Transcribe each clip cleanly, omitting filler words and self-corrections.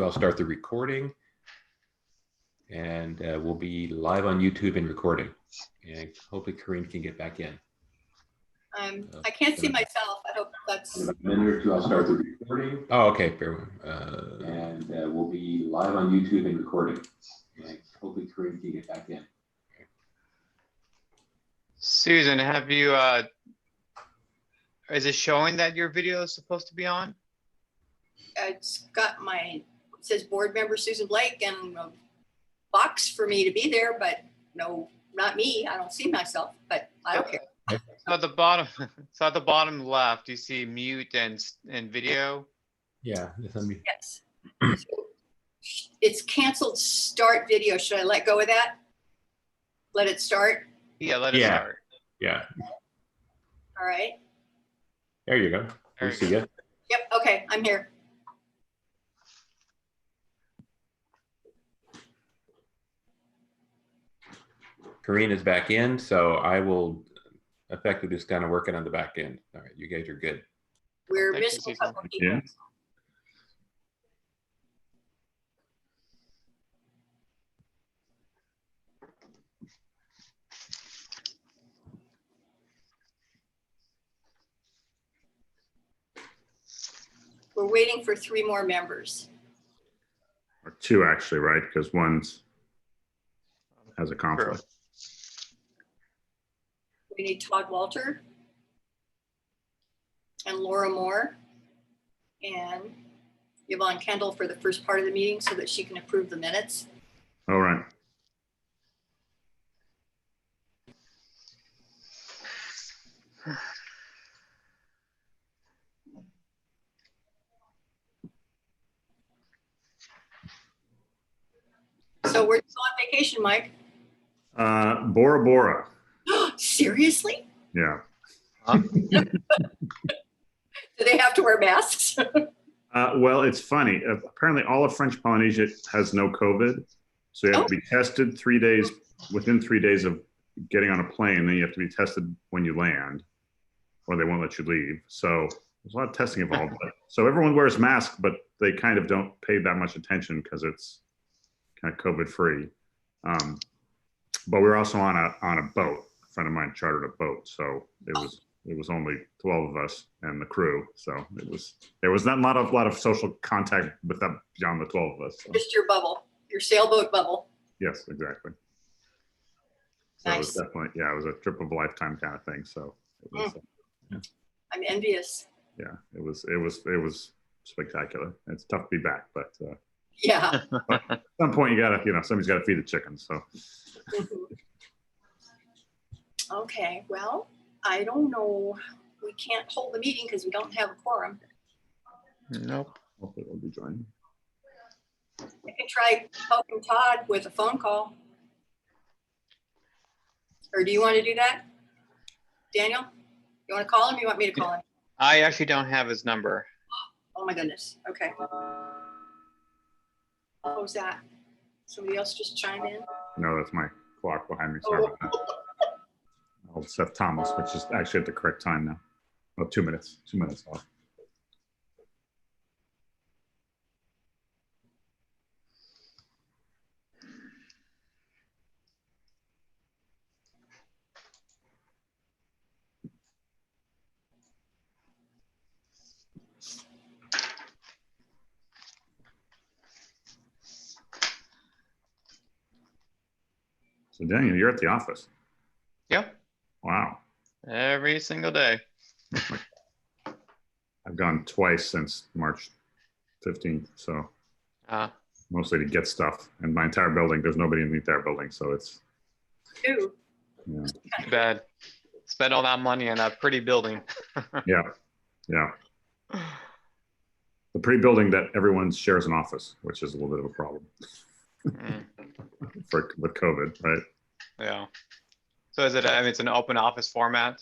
I'll start the recording, and we'll be live on YouTube and recording. And hopefully Corinne can get back in. I can't see myself. I hope that's... In a minute or two, I'll start the recording. Oh, okay. And we'll be live on YouTube and recording. And hopefully Corinne can get back in. Susan, have you, is it showing that your video is supposed to be on? It's got it says board member Susan Blake and a box for me to be there, but no, not me. I don't see myself, but I don't care. So at the bottom left, you see mute and video. Yeah. Yes. So it's canceled start video. Should I let go of that? Let it start? Yeah, let it start. Yeah. All right. There you go. There you see go. it? Yep. Okay. I'm here. Corinne is back in, so I will effectively just kind of working on the back end. All right, you guys are good. We're missing a couple of people. Yeah. We're waiting for 3 more members. Or 2 actually, right? Because one's has a conflict. True. We need Todd Walter and Laura Moore and Yvonne Kendall for the first part of the meeting so that she can approve the minutes. All right. So we're still on vacation, Mike. Bora Bora. Seriously? Yeah. Do they have to wear masks? Well, it's funny. Apparently, all of French Polynesia has no COVID, so you have to be tested 3 days within 3 days of getting on a plane. Then you have to be tested when you land, or they won't let you leave. So there's a lot of testing involved. So everyone wears masks, but they kind of don't pay that much attention because it's kind of COVID free. But we were also on a boat. A friend of mine chartered a boat, so it was only 12 of us and the crew. So there was not a lot of social contact with them beyond the 12 of us. So. Just your bubble, your sailboat bubble. Yes, exactly. So Nice. it was definitely, yeah, it was a trip of a lifetime kind of thing. So it was, yeah. I'm envious. Yeah, it was spectacular. It's tough to be back, but Yeah. at some point you gotta, somebody's gotta feed the chickens. So. Okay, well, I don't know. We can't hold the meeting because we don't have a quorum. Nope. Hopefully they'll be joining. I can try poking Todd with a phone call. Or do you want to do that? Daniel, you want to call him? You want me to call him? I actually don't have his number. Oh my goodness. Okay. What was that? Somebody else just chimed in? No, that's my clock behind me. Sorry about that. Old Seth Thomas, which is actually at the correct time now. Oh, 2 minutes. 2 minutes off. So Daniel, you're at the office. Yep. Wow. Every single day. I've gone twice since March 15th. So mostly to get stuff. And my entire building, there's nobody in the entire building. So it's. Ooh. Yeah. Too bad. Spend all that money on that pretty building. Yeah. Yeah. The pretty building that everyone shares an office, which is a little bit of a problem. With COVID, right? Yeah. So is it? I mean, it's an open office format.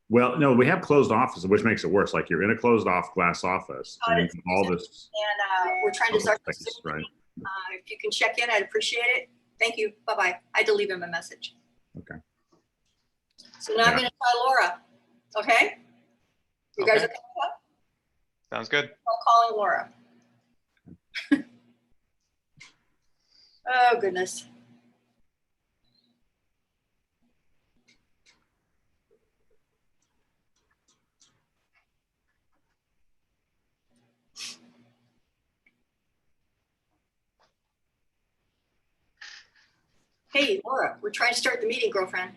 Well, no, we have closed offices, which makes it worse. Like you're in a closed off glass office, and all this. And we're trying to start this, right? If you can check in, I'd appreciate it. Thank you. Bye bye. I had to leave him a message. Okay. So now I'm going to try Laura. Okay. You guys okay with that? Sounds good. I'm calling Laura. Oh, goodness. Hey, Laura, we're trying to start the meeting, girlfriend.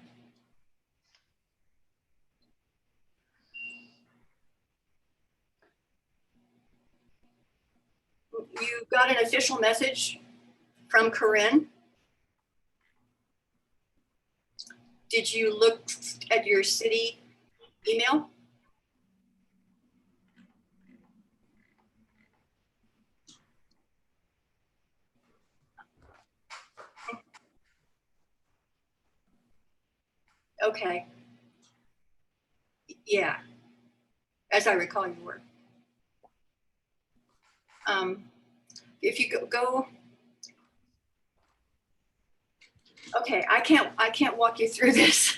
You got an official message from Corinne. Did you look at your city email? Okay. Yeah, as I recall, you were. If you go, okay, I can't walk you through this.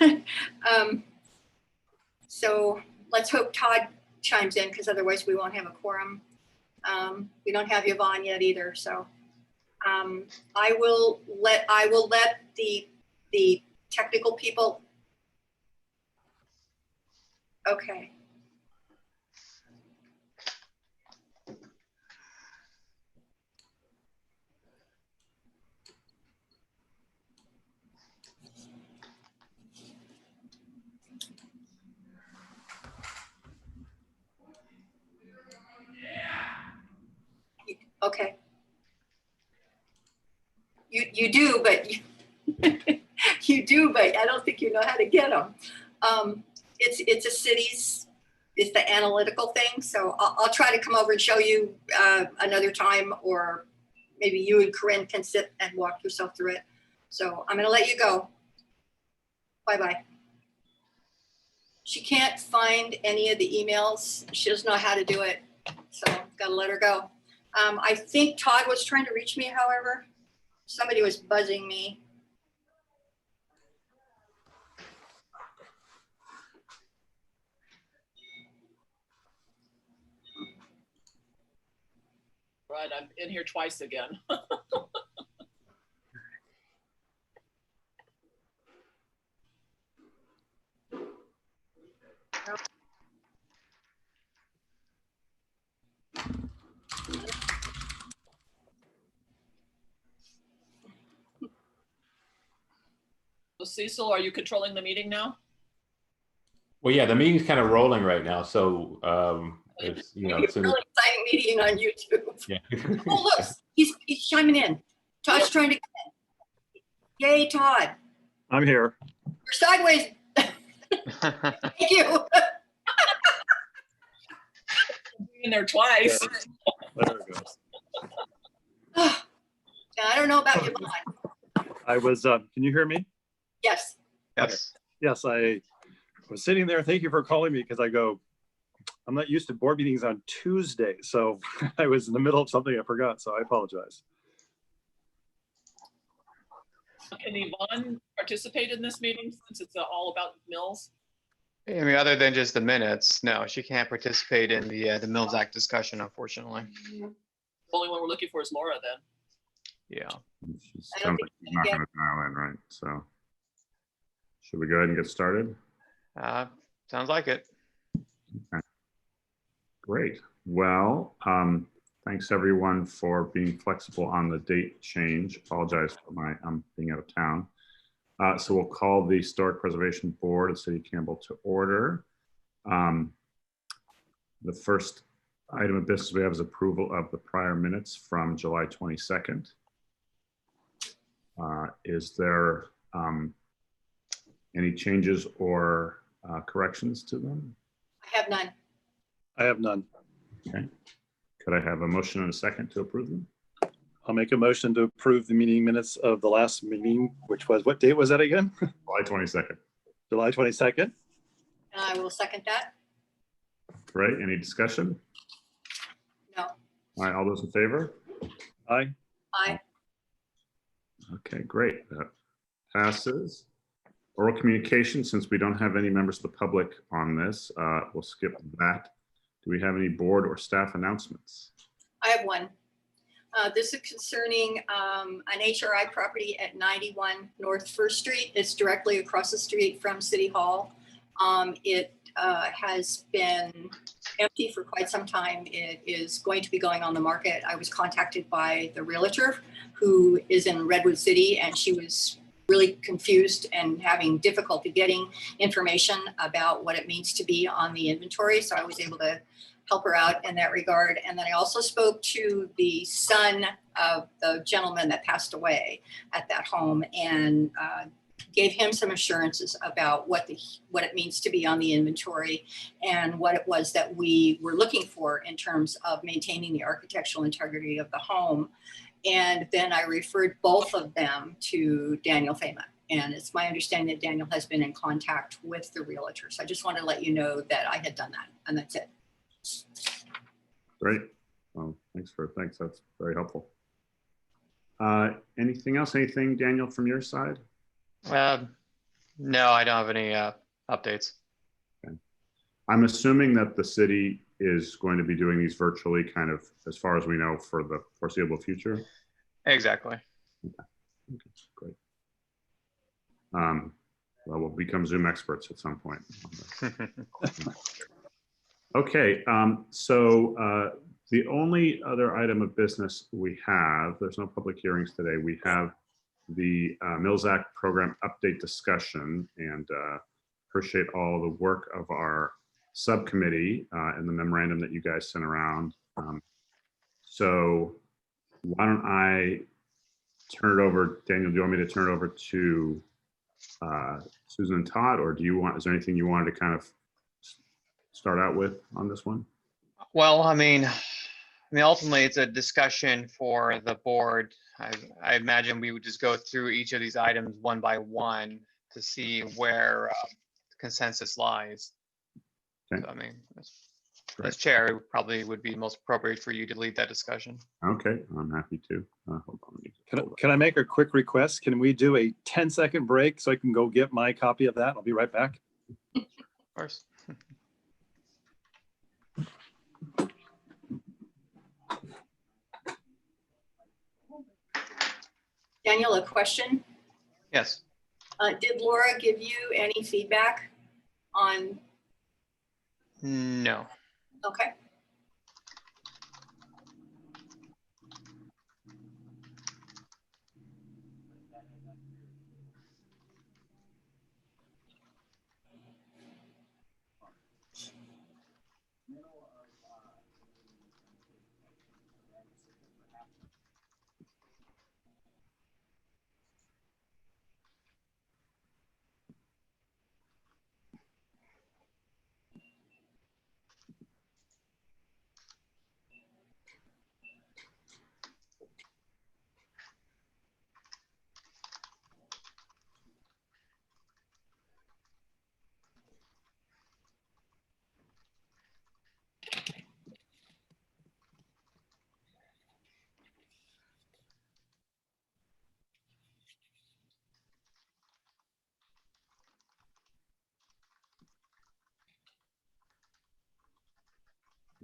So let's hope Todd chimes in, because otherwise we won't have a quorum. We don't have Yvonne yet either, so I will let the technical people. Okay. Okay. You do, but you do, but I don't think you know how to get them. It's a city's, it's the analytical thing. So I'll try to come over and show you another time, or maybe you and Corinne can sit and walk yourself through it. So I'm gonna let you go. Bye-bye. She can't find any of the emails. She doesn't know how to do it. So gotta let her go. I think Todd was trying to reach me, however. Somebody was buzzing me. Right, I'm in here twice again. So Cecil, are you controlling the meeting now? Well, yeah, the meeting's kind of rolling right now, so it's, you know, It's a really exciting meeting on YouTube. yeah. Oh, look, he's chiming in. Todd's trying to come in. Yay, Todd. I'm here. You're sideways. Thank you. In there twice. There it goes. Now, I don't know about Yvonne. I was, can you hear me? Yes. Yes. Yes, I was sitting there. Thank you for calling me, because I'm not used to board meetings on Tuesday. So I was in the middle of something I forgot. So I apologize. Can Yvonne participate in this meeting since it's all about Mills? I mean, other than just the minutes, no, she can't participate in the Mills Act discussion, unfortunately. The only one we're looking for is Laura then. Yeah. She's I don't sounds like think she's not going to dial in, right? So should we go ahead and get started? Sounds like it. Okay. Great. Well, thanks everyone for being flexible on the date change. Apologize for my being out of town. So we'll call the Historic Preservation Board of City of Campbell to order. The first item of business we have is approval of the prior minutes from July 22nd. Is there any changes or corrections to them? I have none. I have none. Okay. Could I have a motion and a second to approve them? I'll make a motion to approve the meeting minutes of the last meeting, which was, what date was that again? July 22nd. July 22nd. And I will second that. Great. Any discussion? No. All right. All those in favor? Aye. Aye. Okay, great. That passes. Oral communication, since we don't have any members of the public on this, we'll skip that. Do we have any board or staff announcements? I have one. This is concerning an HRI property at 91 North First Street. It's directly across the street from City Hall. It has been empty for quite some time. It is going to be going on the market. I was contacted by the realtor who is in Redwood City, and she was really confused and having difficulty getting information about what it means to be on the inventory. So I was able to help her out in that regard. And then I also spoke to the son of the gentleman that passed away at that home and gave him some assurances about what it means to be on the inventory and what it was that we were looking for in terms of maintaining the architectural integrity of the home. And then I referred both of them to Daniel Fama. And it's my understanding that Daniel has been in contact with the realtor. So I just wanted to let you know that I had done that, and that's it. Great. Well, thanks. That's very helpful. Anything else? Anything, Daniel, from your side? No, I don't have any updates. Okay. I'm assuming that the city is going to be doing these virtually, kind of, as far as we know, for the foreseeable future. Exactly. Okay, great. Well, we'll become Zoom experts at some point. Okay, so the only other item of business we have, there's no public hearings today. We have the Mills Act program update discussion, and appreciate all the work of our subcommittee and the memorandum that you guys sent around. So why don't I turn it over, Daniel, do you want me to turn it over to Susan and Todd, or is there anything you wanted to kind of start out with on this one? Well, I mean, ultimately, it's a discussion for the board. I imagine we would just go through each of these items one by one to see where consensus lies. Okay. So, I mean, as chair, it probably would be most appropriate for you to lead that discussion. Okay, I'm happy to. Hold on. Can I make a quick request? Can we do a 10-second break so I can go get my copy of that? I'll be right back. Of course. Daniel, a question. Yes. Did Laura give you any feedback on? No. Okay.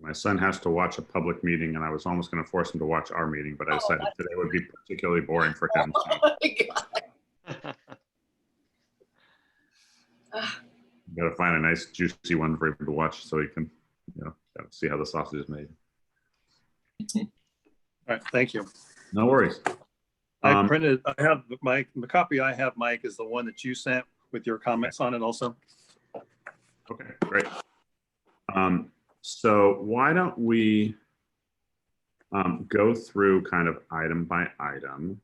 My son has to watch a public meeting, and I was almost going to force him to watch our meeting, but I decided today would be particularly boring for him. So. Oh my God. Got to find a nice juicy one for him to watch so he can, see how the sausage is made. All right, thank you. No worries. I have the copy I have, Mike, is the one that you sent with your comments on it also. Okay, great. So why don't we go through kind of item by item.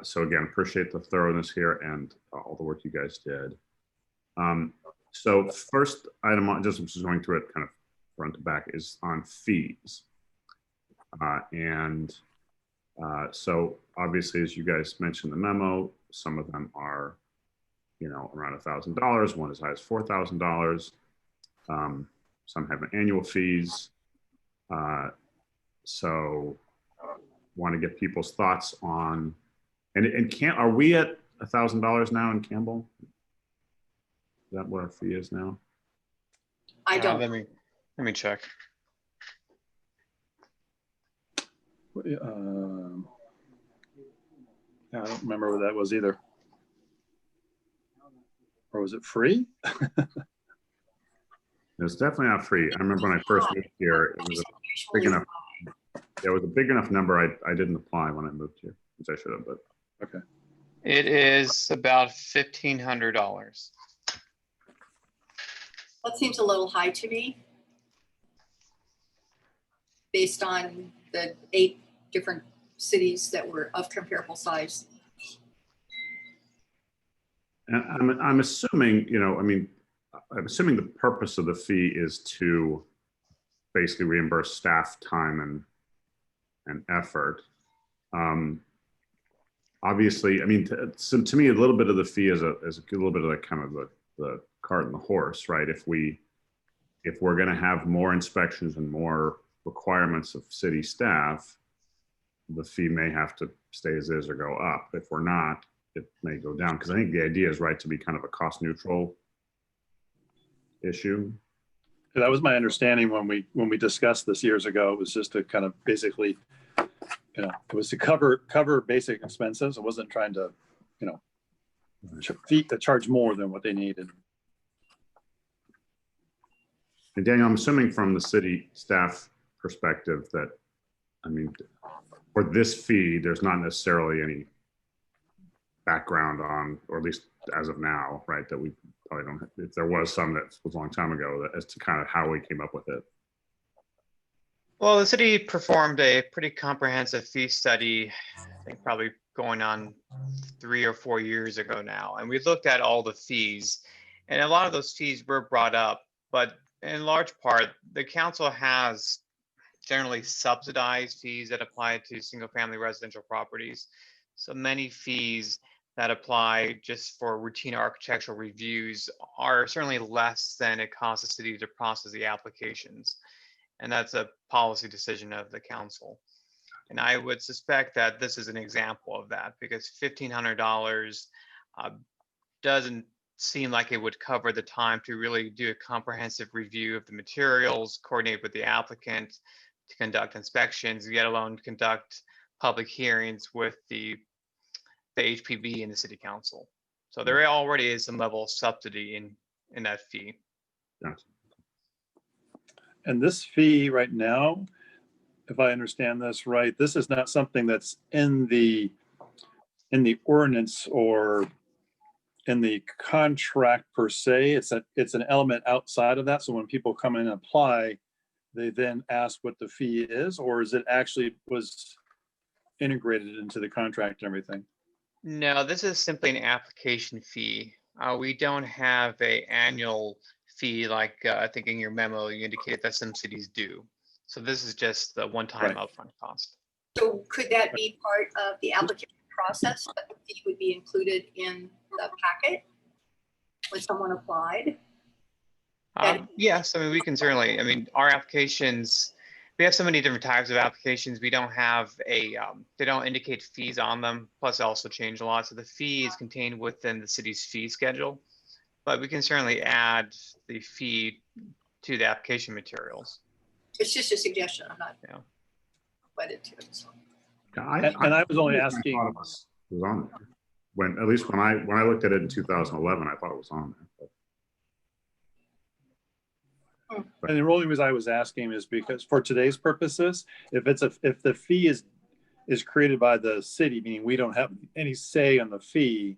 So again, appreciate the thoroughness here and all the work you guys did. So first item, just going through it kind of front to back, is on fees. So obviously, as you guys mentioned in the memo, some of them are, around $1,000, one as high as $4,000. Some have annual fees. So want to get people's thoughts on, are we at $1,000 now in Campbell? Is that what our fee is now? I don't. Let me check. I don't remember what that was either. Or was it free? It's definitely not free. I remember when I first moved here, it was a big enough. It was a big enough number. I didn't apply when I moved here, which I should have. But Okay. It is about $1,500. That seems a little high to me, based on the 8 different cities that were of comparable size. and I'm assuming, you know, I mean, I'm assuming the purpose of the fee is to basically reimburse staff time and effort. Obviously, I mean, so to me, a little bit of the fee is a little bit of the kind of the cart and the horse, right? If we're going to have more inspections and more requirements of city staff, the fee may have to stay as is or go up. If we're not, it may go down, because I think the idea is, right, to be kind of a cost neutral issue. That was my understanding when we discussed this years ago. It was just to kind of basically, you know, it was to cover basic expenses. It wasn't trying to, you know, charge more than what they needed. And Daniel, I'm assuming from the city staff perspective that, I mean, for this fee, there's not necessarily any background on, or at least as of now, right, that we probably don't have. If there was some that was a long time ago, that as to kind of how we came up with it. Well, the city performed a pretty comprehensive fee study, I think probably going on 3 or 4 years ago now. And we looked at all the fees, and a lot of those fees were brought up, but in large part, the council has generally subsidized fees that apply to single family residential properties. So many fees that apply just for routine architectural reviews are certainly less than it costs the city to process the applications. And that's a policy decision of the council. And I would suspect that this is an example of that, because $1,500 doesn't seem like it would cover the time to really do a comprehensive review of the materials, coordinate with the applicant, to conduct inspections, yet alone conduct public hearings with the HPB and the city council. So there already is some level of subsidy in that fee. Gotcha. And this fee right now, if I understand this right, this is not something that's in the ordinance or in the contract per se. It's an element outside of that. So when people come in and apply, they then ask what the fee is, or is it actually was integrated into the contract and everything? No, this is simply an application fee. We don't have an annual fee like I think in your memo you indicated that some cities do. So this is just the one-time upfront cost. So could that be part of the application process, that the fee would be included in the packet when someone applied? Yes, I mean, we can certainly, I mean, our applications, we have so many different types of applications. We don't have they don't indicate fees on them, plus also change a lot. So the fee is contained within the city's fee schedule, but we can certainly add the fee to the application materials. It's just a suggestion. I'm not wedded to it. So. I was only asking. I thought it was on there. When, at least when I looked at it in 2011, I thought it was on there. But. And the only reason I was asking is because for today's purposes, if the fee is created by the city, meaning we don't have any say on the fee,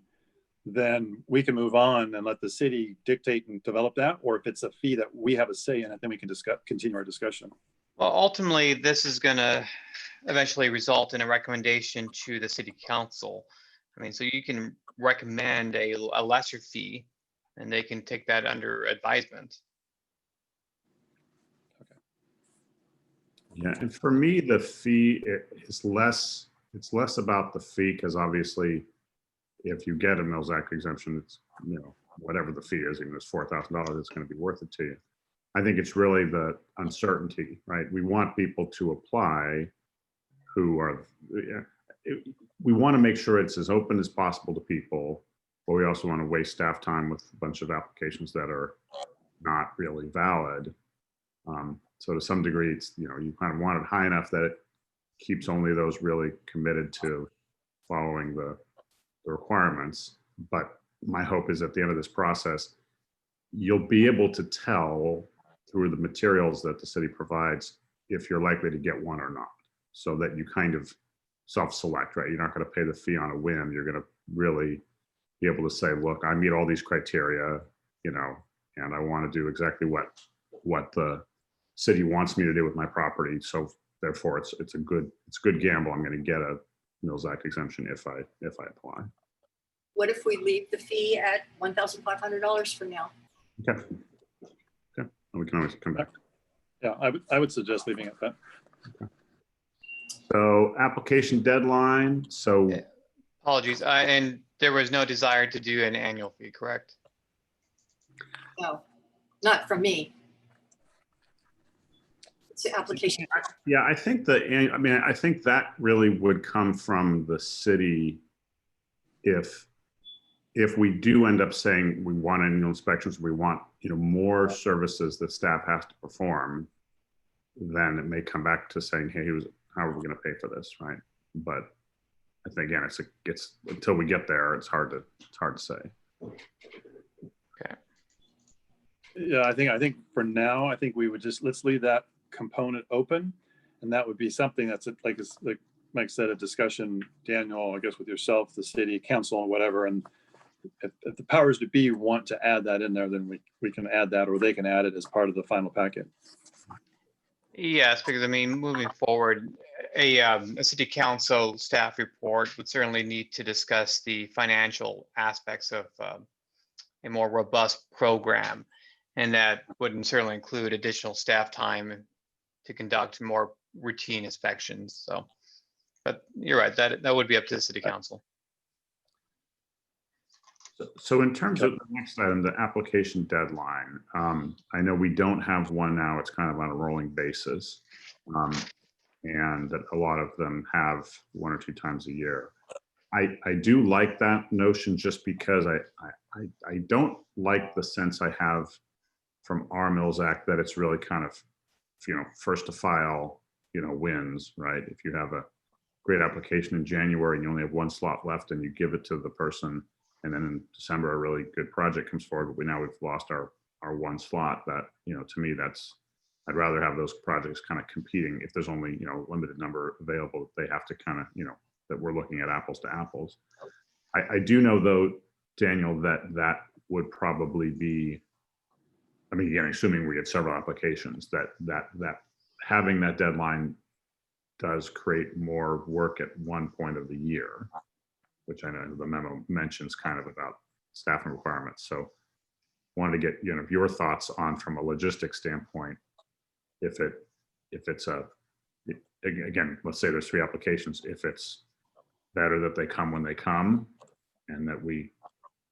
then we can move on and let the city dictate and develop that. Or if it's a fee that we have a say in it, then we can continue our discussion. Well, ultimately, this is going to eventually result in a recommendation to the city council. I mean, so you can recommend a lesser fee, and they can take that under advisement. Yeah, and for me, the fee is less. It's less about the fee, because obviously, if you get a Mills Act exemption, it's, you know, whatever the fee is, even if it's $4,000, it's going to be worth it to you. I think it's really the uncertainty, right? We want people to apply who are. We want to make sure it's as open as possible to people, but we also want to waste staff time with a bunch of applications that are not really valid. So to some degree, it's, you know, you kind of want it high enough that keeps only those really committed to following the requirements. But my hope is at the end of this process, you'll be able to tell through the materials that the city provides if you're likely to get one or not, so that you kind of self-select, right? You're not going to pay the fee on a whim. You're going to really be able to say, look, I meet all these criteria, you know, and I want to do exactly what the city wants me to do with my property. So therefore, it's a good gamble. I'm going to get a Mills Act exemption if I apply. What if we leave the fee at $1,500 for now? Okay. Okay. And we can always come back. Yeah, I would suggest leaving it at that. Okay. So application deadline. So Apologies. And there was no desire to do an annual fee, correct? No, not from me. It's the application. yeah, I think I think that really would come from the city if we do end up saying we want annual inspections, we want, you know, more services that staff has to perform, then it may come back to saying, hey, how are we going to pay for this, right? But I think again, it's until we get there, it's hard to say. Okay. Yeah, I think for now, I think we would let's leave that component open, and that would be something that's like Mike said, a discussion, Daniel, I guess with yourself, the city council, and whatever. And if the powers to be want to add that in there, then we can add that, or they can add it as part of the final packet. Yes, because I mean, moving forward, a city council staff report would certainly need to discuss the financial aspects of a more robust program. And that would certainly include additional staff time to conduct more routine inspections. So, but you're right, that would be up to the city council. So in terms of the next item, the application deadline, I know we don't have one now. It's kind of on a rolling basis. And that a lot of them have 1 or 2 times a year. I do like that notion just because I don't like the sense I have from our Mills Act that it's really kind of, you know, first to file, you know, wins, right? If you have a great application in January and you only have 1 slot left and you give it to the person, and then in December, a really good project comes forward, but we've lost our 1 slot. That, you know, to me, I'd rather have those projects kind of competing. If there's only, you know, limited number available, they have to kind of, you know, that we're looking at apples to apples. I do know though, Daniel, that would probably be, I mean, again, assuming we get several applications, that having that deadline does create more work at one point of the year, which I know the memo mentions kind of about staffing requirements. So wanted to get, you know, your thoughts on, from a logistics standpoint, if it's again, let's say there's 3 applications, if it's better that they come when they come, and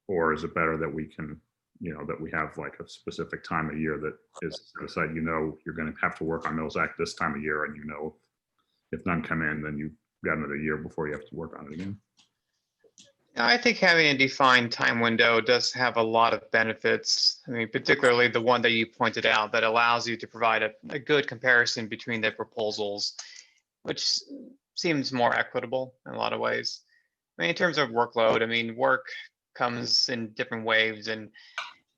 or is it better that we can, you know, that we have like a specific time of year that is set aside, you know, you're going to have to work on Mills Act this time of year, and you know, if none come in, then you've got another year before you have to work on it again. I think having a defined time window does have a lot of benefits. I mean, particularly the one that you pointed out that allows you to provide a good comparison between the proposals, which seems more equitable in a lot of ways. I mean, in terms of workload, I mean, work comes in different waves, and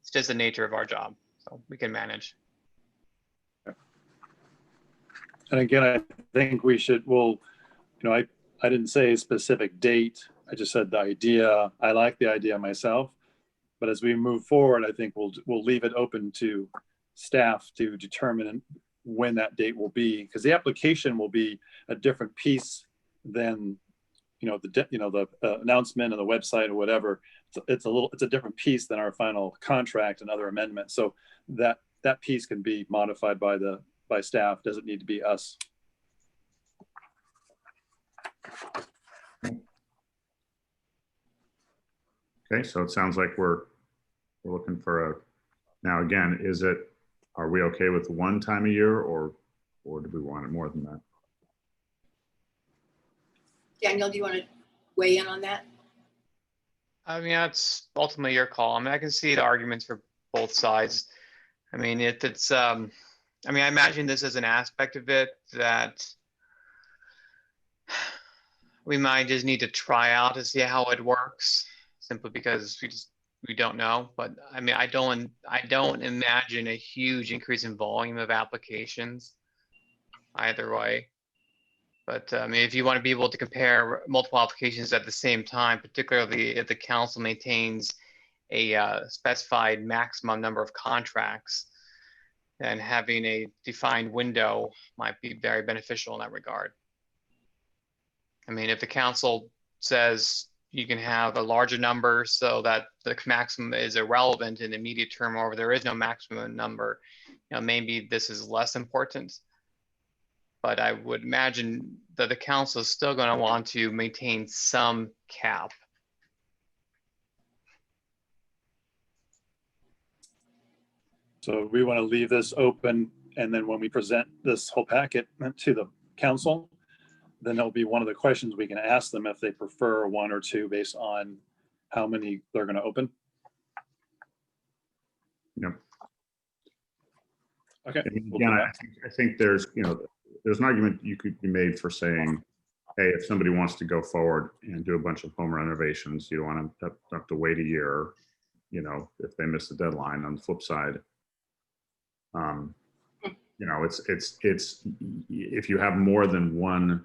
it's just the nature of our job. So we can manage. And again, I think you know, I didn't say a specific date. I just said the idea. I like the idea myself, but as we move forward, I think we'll leave it open to staff to determine when that date will be, because the application will be a different piece than, you know, the announcement and the website or whatever. It's a different piece than our final contract and other amendments. So that piece can be modified by staff. Doesn't need to be us. Okay, so it sounds like we're looking for now again, are we okay with 1 time a year, or do we want it more than that? Daniel, do you want to weigh in on that? I mean, that's ultimately your call. I mean, I can see the arguments for both sides. I mean, I mean, I imagine this as an aspect of it that we might just need to try out to see how it works, simply because we don't know. But I mean, I don't imagine a huge increase in volume of applications either way. But I mean, if you want to be able to compare multiple applications at the same time, particularly if the council maintains a specified maximum number of contracts, then having a defined window might be very beneficial in that regard. I mean, if the council says you can have a larger number so that the maximum is irrelevant in the immediate term, or there is no maximum number, maybe this is less important. But I would imagine that the council is still going to want to maintain some cap. So we want to leave this open, and then when we present this whole packet to the council, then there'll be one of the questions we can ask them if they prefer one or two based on how many they're going to open. Yep. Okay. And again, I think there's, there's an argument you could be made for saying, hey, if somebody wants to go forward and do a bunch of home renovations, you don't want to have to wait a year, if they miss the deadline. On the flip side, it's if you have more than one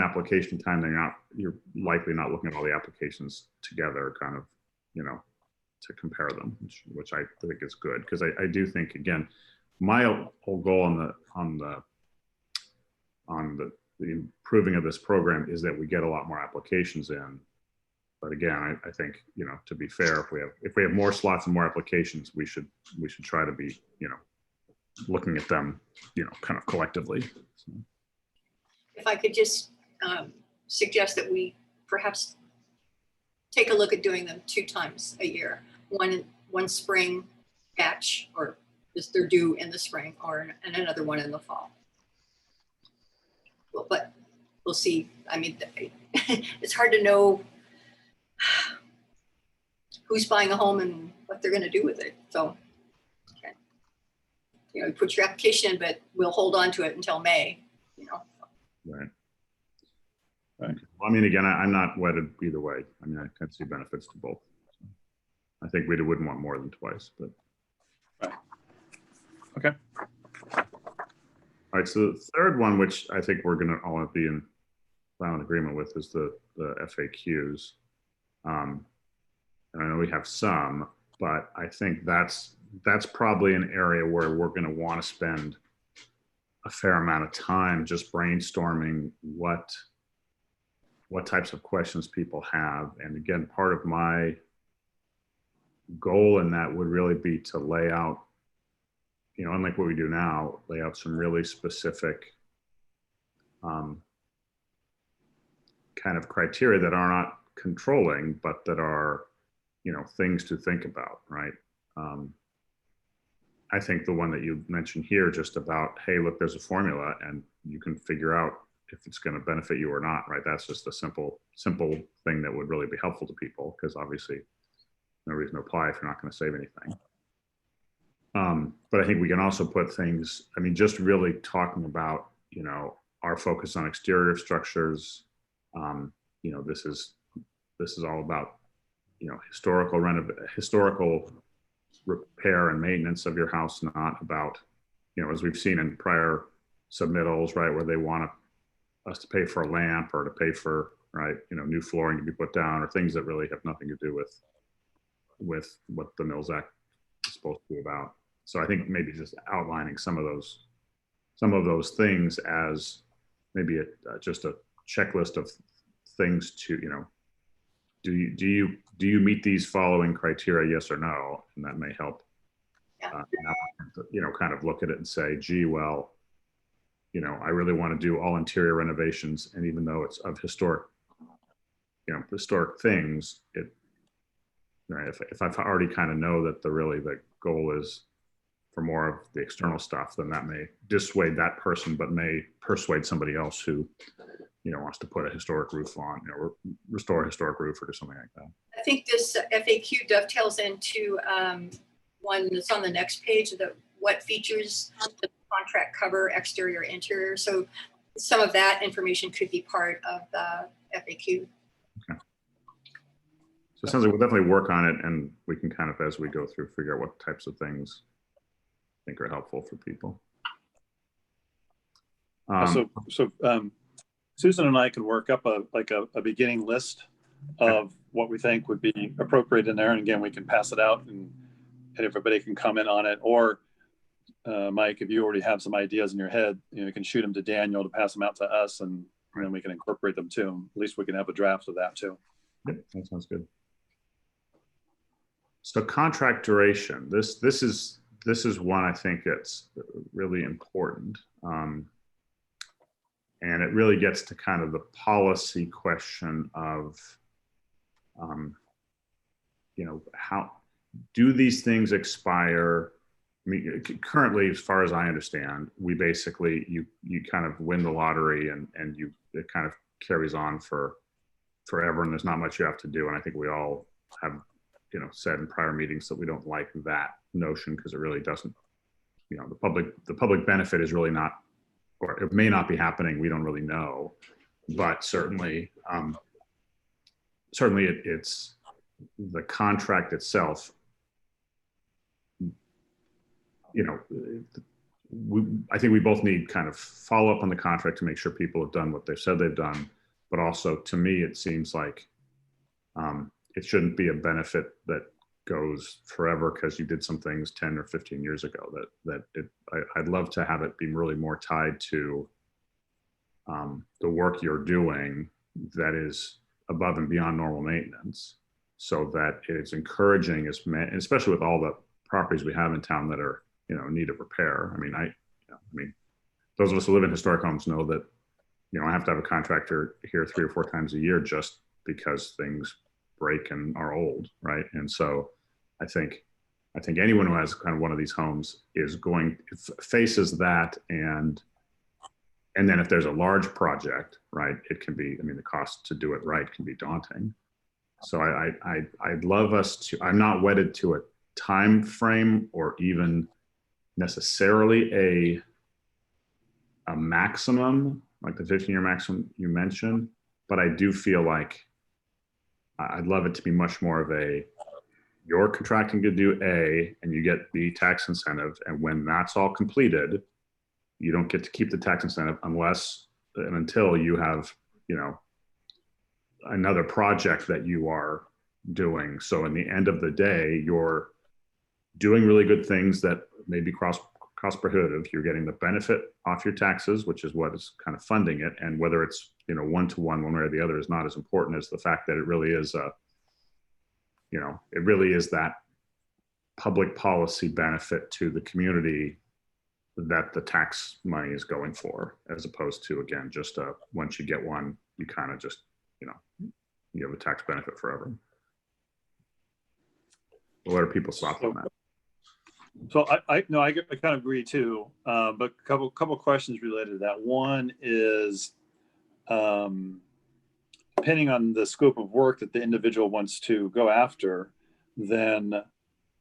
application time, you're likely not looking at all the applications together, kind of, to compare them, which I think is good, because I do think, again, my whole goal on the improving of this program is that we get a lot more applications in. But again, I think, to be fair, if we have more slots and more applications, we should try to be, looking at them, kind of collectively. So. If I could just suggest that we perhaps take a look at doing them 2 times a year. One spring batch, or they're due in the spring, and another one in the fall. Well, but we'll see. I mean, it's hard to know who's buying a home and what they're going to do with it. So, okay. You put your application in, but we'll hold on to it until May. Right. Well, I mean, again, I'm not wedded either way. I mean, I can see benefits to both. So I think we wouldn't want more than twice, but. Right. Okay. All right. So the third one, which I think we're going to all be in final agreement with, is the FAQs. And I know we have some, but I think that's probably an area where we're going to want to spend a fair amount of time just brainstorming what types of questions people have. And again, part of my goal in that would really be to lay out, unlike what we do now, lay out some really specific kind of criteria that are not controlling, but that are, things to think about, right? I think the one that you mentioned here, just about, hey, look, there's a formula and you can figure out if it's going to benefit you or not, right? That's just a simple thing that would really be helpful to people, because obviously no reason to apply if you're not going to save anything. But I think we can also put things, I mean, just really talking about, our focus on exterior structures. This is all about, historical repair and maintenance of your house, not about, as we've seen in prior submittals, right, where they want us to pay for a lamp or to pay for, right, new flooring to be put down, or things that really have nothing to do with what the Mills Act is supposed to be about. So I think maybe just outlining some of those things as maybe just a checklist of things to, do you meet these following criteria, yes or no? And that may help, kind of look at it and say, gee, well, I really want to do all interior renovations. And even though it's of historic things, right, if I've already kind of know that the goal is for more of the external stuff, then that may dissuade that person, but may persuade somebody else who, wants to put a historic roof on, or restore a historic roof or do something like that. I think this FAQ dovetails into one that's on the next page, what features the contract cover, exterior, interior. So some of that information could be part of the FAQ. So it sounds like we'll definitely work on it, and we can kind of, as we go through, figure out what types of things I think are helpful for people. Susan and I can work up a beginning list of what we think would be appropriate in there. And again, we can pass it out and everybody can comment on it. Or Mike, if you already have some ideas in your head, you can shoot them to Daniel to pass them out to us, and then we can incorporate them too. At least we can have a draft of that too. Yep, that sounds good. So contract duration, this is one I think that's really important. And it really gets to kind of the policy question of, how do these things expire? I mean, currently, as far as I understand, we basically, you kind of win the lottery and it kind of carries on for forever, and there's not much you have to do. And I think we all have, said in prior meetings that we don't like that notion, because it really doesn't, the public benefit is really not, or it may not be happening. We don't really know, but certainly, it's the contract itself. I think we both need kind of follow up on the contract to make sure people have done what they've said they've done. But also, to me, it seems like it shouldn't be a benefit that goes forever because you did some things 10 or 15 years ago. I'd love to have it be really more tied to the work you're doing that is above and beyond normal maintenance, so that it's encouraging, especially with all the properties we have in town that are in need of repair. I mean, those of us who live in historic homes know that I have to have a contractor here 3 or 4 times a year just because things break and are old, right? And so I think anyone who has kind of one of these homes faces that, and then if there's a large project, right, it can be, the cost to do it right can be daunting. So I'd love us to, I'm not wedded to a time frame or even necessarily a maximum, like the 15-year maximum you mentioned, but I do feel like I'd love it to be much more of you're contracting to do A and you get the tax incentive, and when that's all completed, you don't get to keep the tax incentive unless and until you have, another project that you are doing. So in the end of the day, you're doing really good things that may be cost prohibitive. You're getting the benefit off your taxes, which is what is kind of funding it. And whether it's, one-to-one, one way or the other, is not as important as the fact that it really is that public policy benefit to the community that the tax money is going for, as opposed to, again, just once you get one, you kind of just, you have a tax benefit forever. What are people's thoughts on that? So I kind of agree too, but a couple questions related to that. One is, depending on the scope of work that the individual wants to go after, then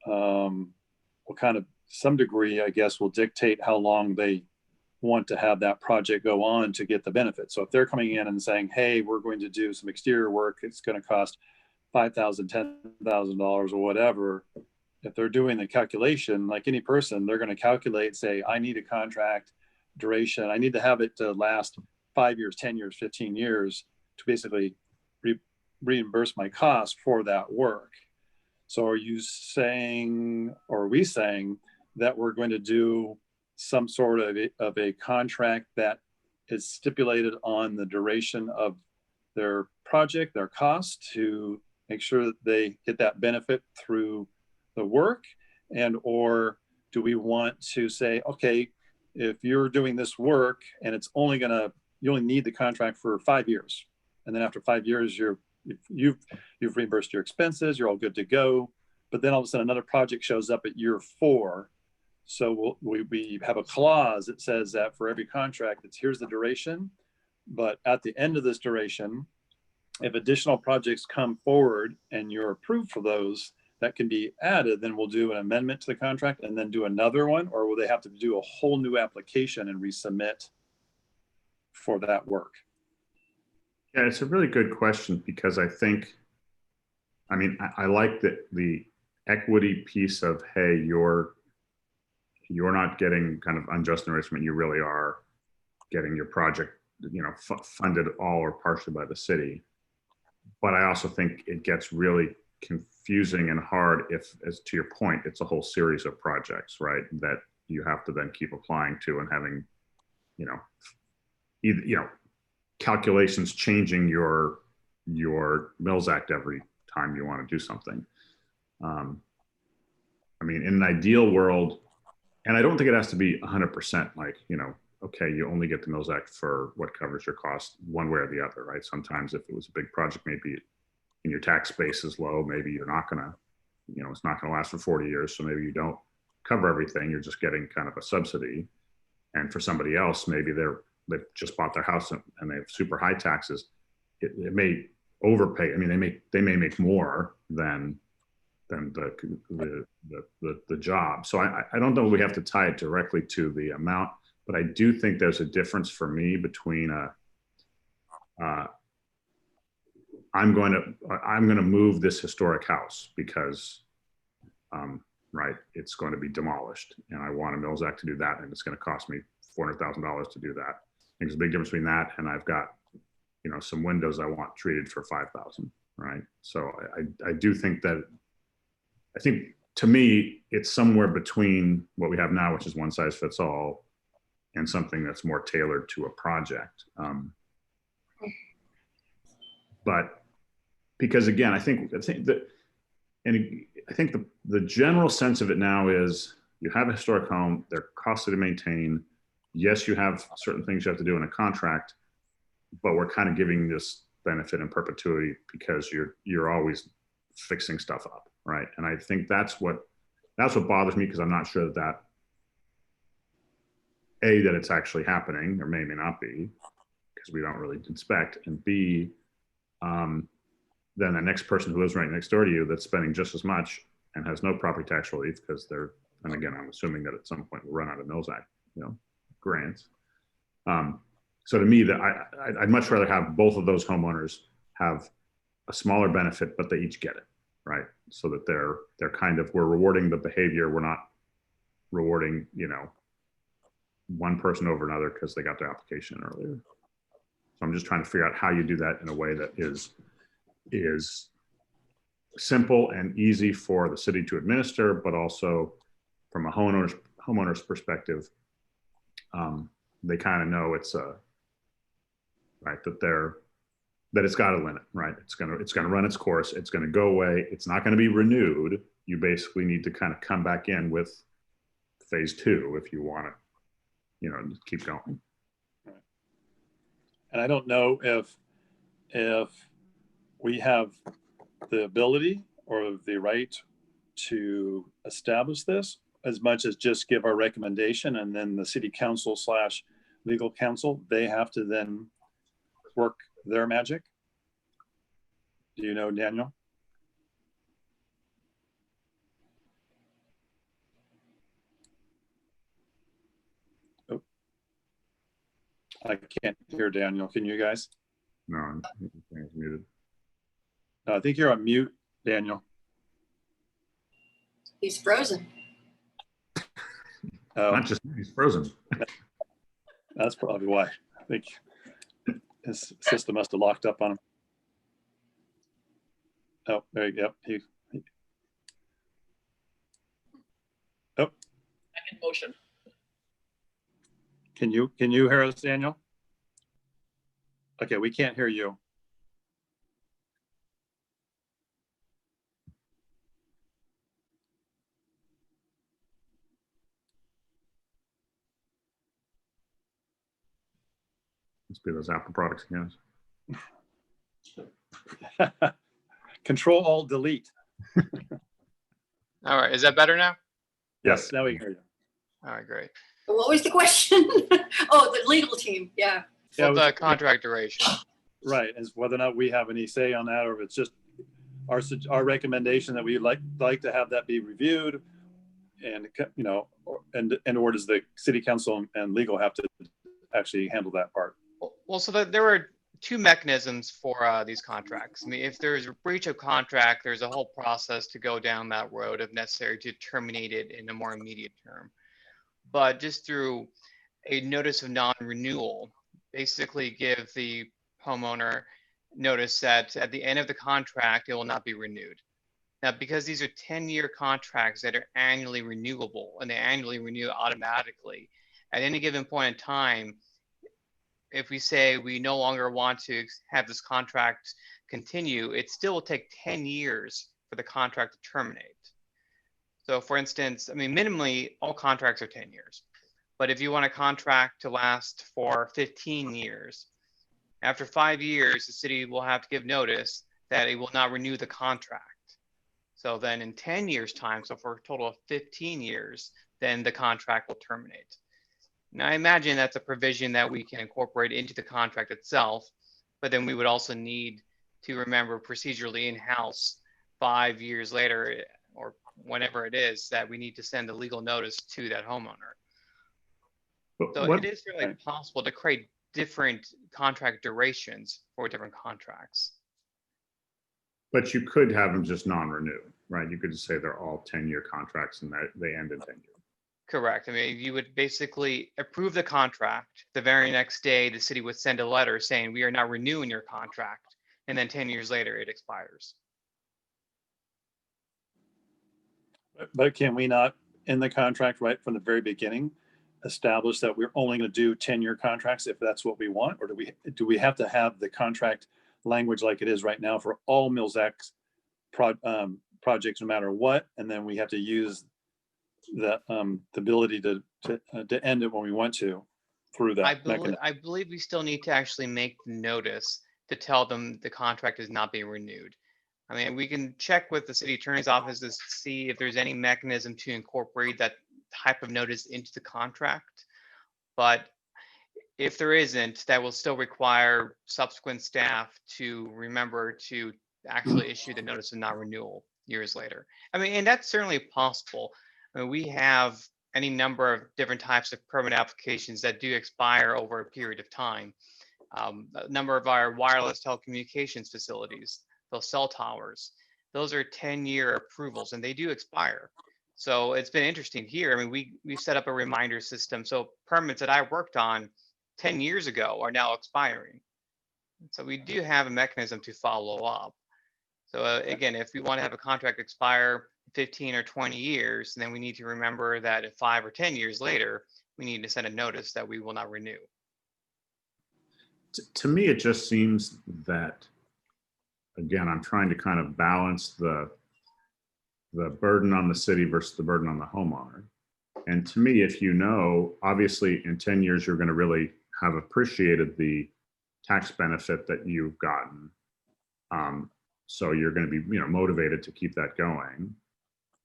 will kind of, some degree, I guess, will dictate how long they want to have that project go on to get the benefit. So if they're coming in and saying, hey, we're going to do some exterior work, it's going to cost $5,000, $10,000 or whatever. If they're doing the calculation, like any person, they're going to calculate, say, I need a contract duration. I need to have it to last 5 years, 10 years, 15 years to basically reimburse my cost for that work. So are you saying, or are we saying that we're going to do some sort of a contract that is stipulated on the duration of their project, their cost, to make sure that they get that benefit through the work? And or do we want to say, okay, if you're doing this work and it's only you only need the contract for 5 years, and then after 5 years you've reimbursed your expenses, you're all good to go. But then all of a sudden another project shows up at year 4. So we have a clause that says that for every contract, here's the duration, but at the end of this duration, if additional projects come forward and you're approved for those that can be added, then we'll do an amendment to the contract and then do another one, or will they have to do a whole new application and resubmit for that work? Yeah, it's a really good question because I think, I mean, I like the equity piece of, hey, you're not getting kind of unjust enrichment. You really are getting your project, funded all or partially by the city. But I also think it gets really confusing and hard if, as to your point, it's a whole series of projects, right? That you have to then keep applying to and having, either, calculations changing your Mills Act every time you want to do something. I mean, in an ideal world, and I don't think it has to be 100% like, okay, you only get the Mills Act for what covers your cost one way or the other, right? Sometimes if it was a big project, maybe in your tax base is low, maybe you're not gonna, it's not gonna last for 40 years. So maybe you don't cover everything, you're just getting kind of a subsidy. And for somebody else, maybe they've just bought their house and they have super high taxes. It may overpay. I mean, they may make more than the job. So I don't know if we have to tie it directly to the amount, but I do think there's a difference for me between I'm going to move this historic house because right, it's going to be demolished and I want a Mills Act to do that, and it's going to cost me $400,000 to do that. I think there's a big difference between that and I've got some windows I want treated for $5,000, right? So I do think that, I think to me it's somewhere between what we have now, which is one size fits all, and something that's more tailored to a project. But because again, I think that, and I think the general sense of it now is you have a historic home, they're costly to maintain. Yes, you have certain things you have to do in a contract, but we're kind of giving this benefit in perpetuity because you're always fixing stuff up, right? And I think that's what bothers me, because I'm not sure that A, that it's actually happening, or may not be, because we don't really inspect, and B, then the next person who lives right next door to you that's spending just as much and has no property tax relief because they're, and again, I'm assuming that at some point we'll run out of Mills Act, grants. So to me, that I'd much rather have both of those homeowners have a smaller benefit, but they each get it, right? So that they're kind of, we're rewarding the behavior. We're not rewarding, one person over another because they got their application earlier. So I'm just trying to figure out how you do that in a way that is simple and easy for the city to administer, but also from a homeowner's perspective, they kind of know it's right, that it's got a limit, right? It's gonna run its course. It's gonna go away. It's not gonna be renewed. You basically need to kind of come back in with phase 2 if you want to, keep going. And I don't know if we have the ability or the right to establish this, as much as just give our recommendation, and then the city council / legal counsel, they have to then work their magic. Do you know, Daniel? Oh, I can't hear Daniel. Can you guys? No, I'm muted. No, I think you're on mute, Daniel. He's frozen. Not just, he's frozen. That's probably why. I think his system must have locked up on him. Oh, there you go. Oh, Second motion. can you hear us, Daniel? Okay, we can't hear you. Must be those Apple products again. Control Alt Delete. All right, is that better now? Yes, now we hear you. All right, great. What was the question? Oh, the legal team. Yeah. Yeah, For the contract duration. Right, is whether or not we have any say on that, or if it's just our recommendation that we like to have that be reviewed, and or does the city council and legal have to actually handle that part? Well, so there were two mechanisms for these contracts. I mean, if there's a breach of contract, there's a whole process to go down that road if necessary to terminate it in a more immediate term. But just through a notice of non-renewal, basically give the homeowner notice that at the end of the contract, it will not be renewed. Now, because these are 10-year contracts that are annually renewable and they annually renew automatically, at any given point in time, if we say we no longer want to have this contract continue, it still will take 10 years for the contract to terminate. So for instance, I mean, minimally, all contracts are 10 years. But if you want a contract to last for 15 years, after 5 years, the city will have to give notice that it will not renew the contract. So then in 10 years time, so for a total of 15 years, then the contract will terminate. Now I imagine that's a provision that we can incorporate into the contract itself, but then we would also need to remember procedurally in-house 5 years later, or whenever it is, that we need to send a legal notice to that homeowner. So it is really possible to create different contract durations for different contracts. But you could have them just non-renew, right? You could just say they're all 10-year contracts and that they end in 10 years. Correct. I mean, you would basically approve the contract. The very next day, the city would send a letter saying, we are not renewing your contract. And then 10 years later, it expires. But can we not, in the contract right from the very beginning, establish that we're only going to do 10-year contracts if that's what we want? Or do we have to have the contract language like it is right now for all Mills X projects, no matter what? And then we have to use the ability to end it when we want to through that mechanism. I believe we still need to actually make the notice to tell them the contract is not being renewed. I mean, we can check with the city attorney's offices to see if there's any mechanism to incorporate that type of notice into the contract. But if there isn't, that will still require subsequent staff to remember to actually issue the notice of non-renewal years later. I mean, and that's certainly possible. I mean, we have any number of different types of permit applications that do expire over a period of time. A number of our wireless telecommunications facilities, those cell towers, those are 10-year approvals and they do expire. So it's been interesting here. I mean, we set up a reminder system. So permits that I worked on 10 years ago are now expiring. So we do have a mechanism to follow up. So again, if we want to have a contract expire 15 or 20 years, then we need to remember that if 5 or 10 years later, we need to send a notice that we will not renew. To me, it just seems that, again, I'm trying to kind of balance the burden on the city versus the burden on the homeowner. And to me, if you know, obviously in 10 years, you're going to really have appreciated the tax benefit that you've gotten. So you're going to be, motivated to keep that going.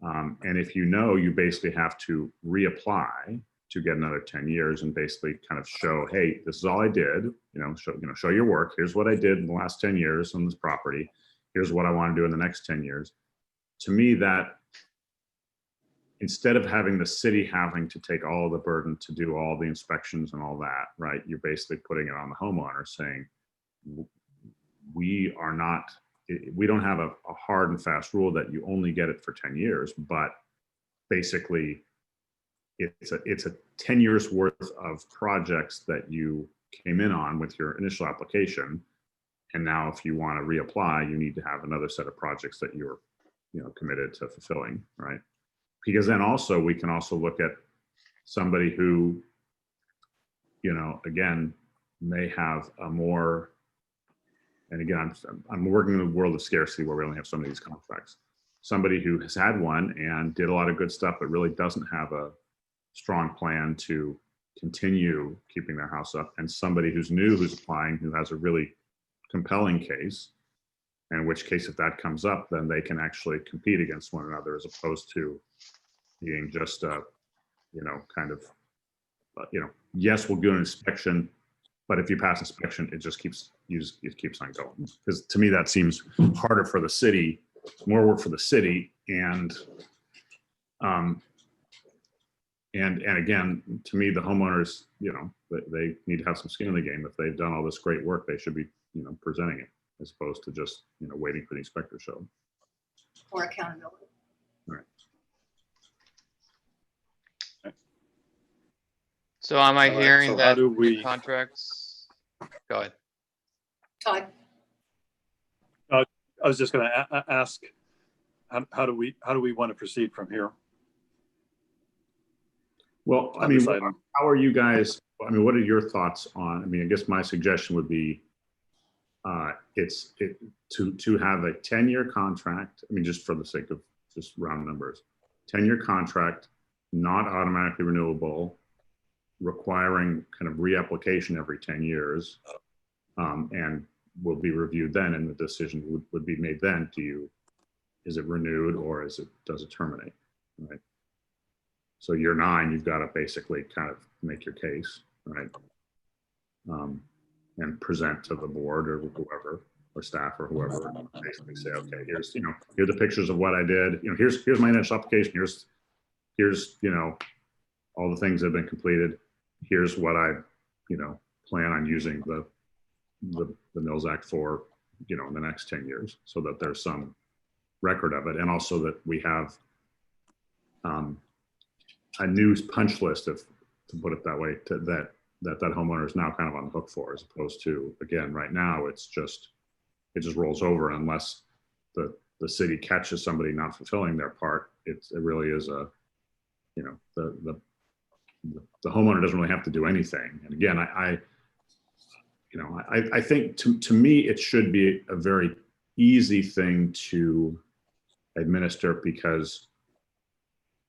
And if you know, you basically have to reapply to get another 10 years and basically kind of show, hey, this is all I did, show your work. Here's what I did in the last 10 years on this property. Here's what I want to do in the next 10 years. To me, that instead of having the city having to take all the burden to do all the inspections and all that, right? You're basically putting it on the homeowner saying, we don't have a hard and fast rule that you only get it for 10 years, but basically it's a 10 years worth of projects that you came in on with your initial application. And now if you want to reapply, you need to have another set of projects that you're, committed to fulfilling, right? Because then also we can also look at somebody who, again, may have a more, and again, I'm working in a world of scarcity where we only have some of these contracts. Somebody who has had one and did a lot of good stuff, but really doesn't have a strong plan to continue keeping their house up, and somebody who's new, who's applying, who has a really compelling case, in which case if that comes up, then they can actually compete against one another as opposed to being just a, yes, we'll do an inspection, but if you pass inspection, it just keeps on going. Because to me, that seems harder for the city, more work for the city, and again, to me, the homeowners, they need to have some skin in the game. If they've done all this great work, they should be, presenting it as opposed to just, waiting for the inspector to show. Or accountability. Right. So am I All right, hearing so how that do the we- contracts? Go ahead. Todd, I was just going to ask, how do we want to proceed from here? Well, I on mean, this item? how are you guys, what are your thoughts on, I guess my suggestion would be to have a 10-year contract, just for the sake of just round numbers, 10-year contract, not automatically renewable, requiring kind of reapplication every 10 years, and will be reviewed then, and the decision would be made then. Is it renewed or does it terminate, right? So year 9, you've got to basically kind of make your case, right? And present to the board or whoever, or staff or whoever, and basically say, okay, here are the pictures of what I did. Here's my initial application. Here's all the things that have been completed. Here's what I plan on using the Mills Act for in the next 10 years, so that there's some record of it, and also that we have a new punch list, to put it that way, that homeowner is now kind of on the hook for, as opposed to, again, right now it just rolls over unless the city catches somebody not fulfilling their part. It really is the homeowner doesn't really have to do anything. And again, I think to me it should be a very easy thing to administer, because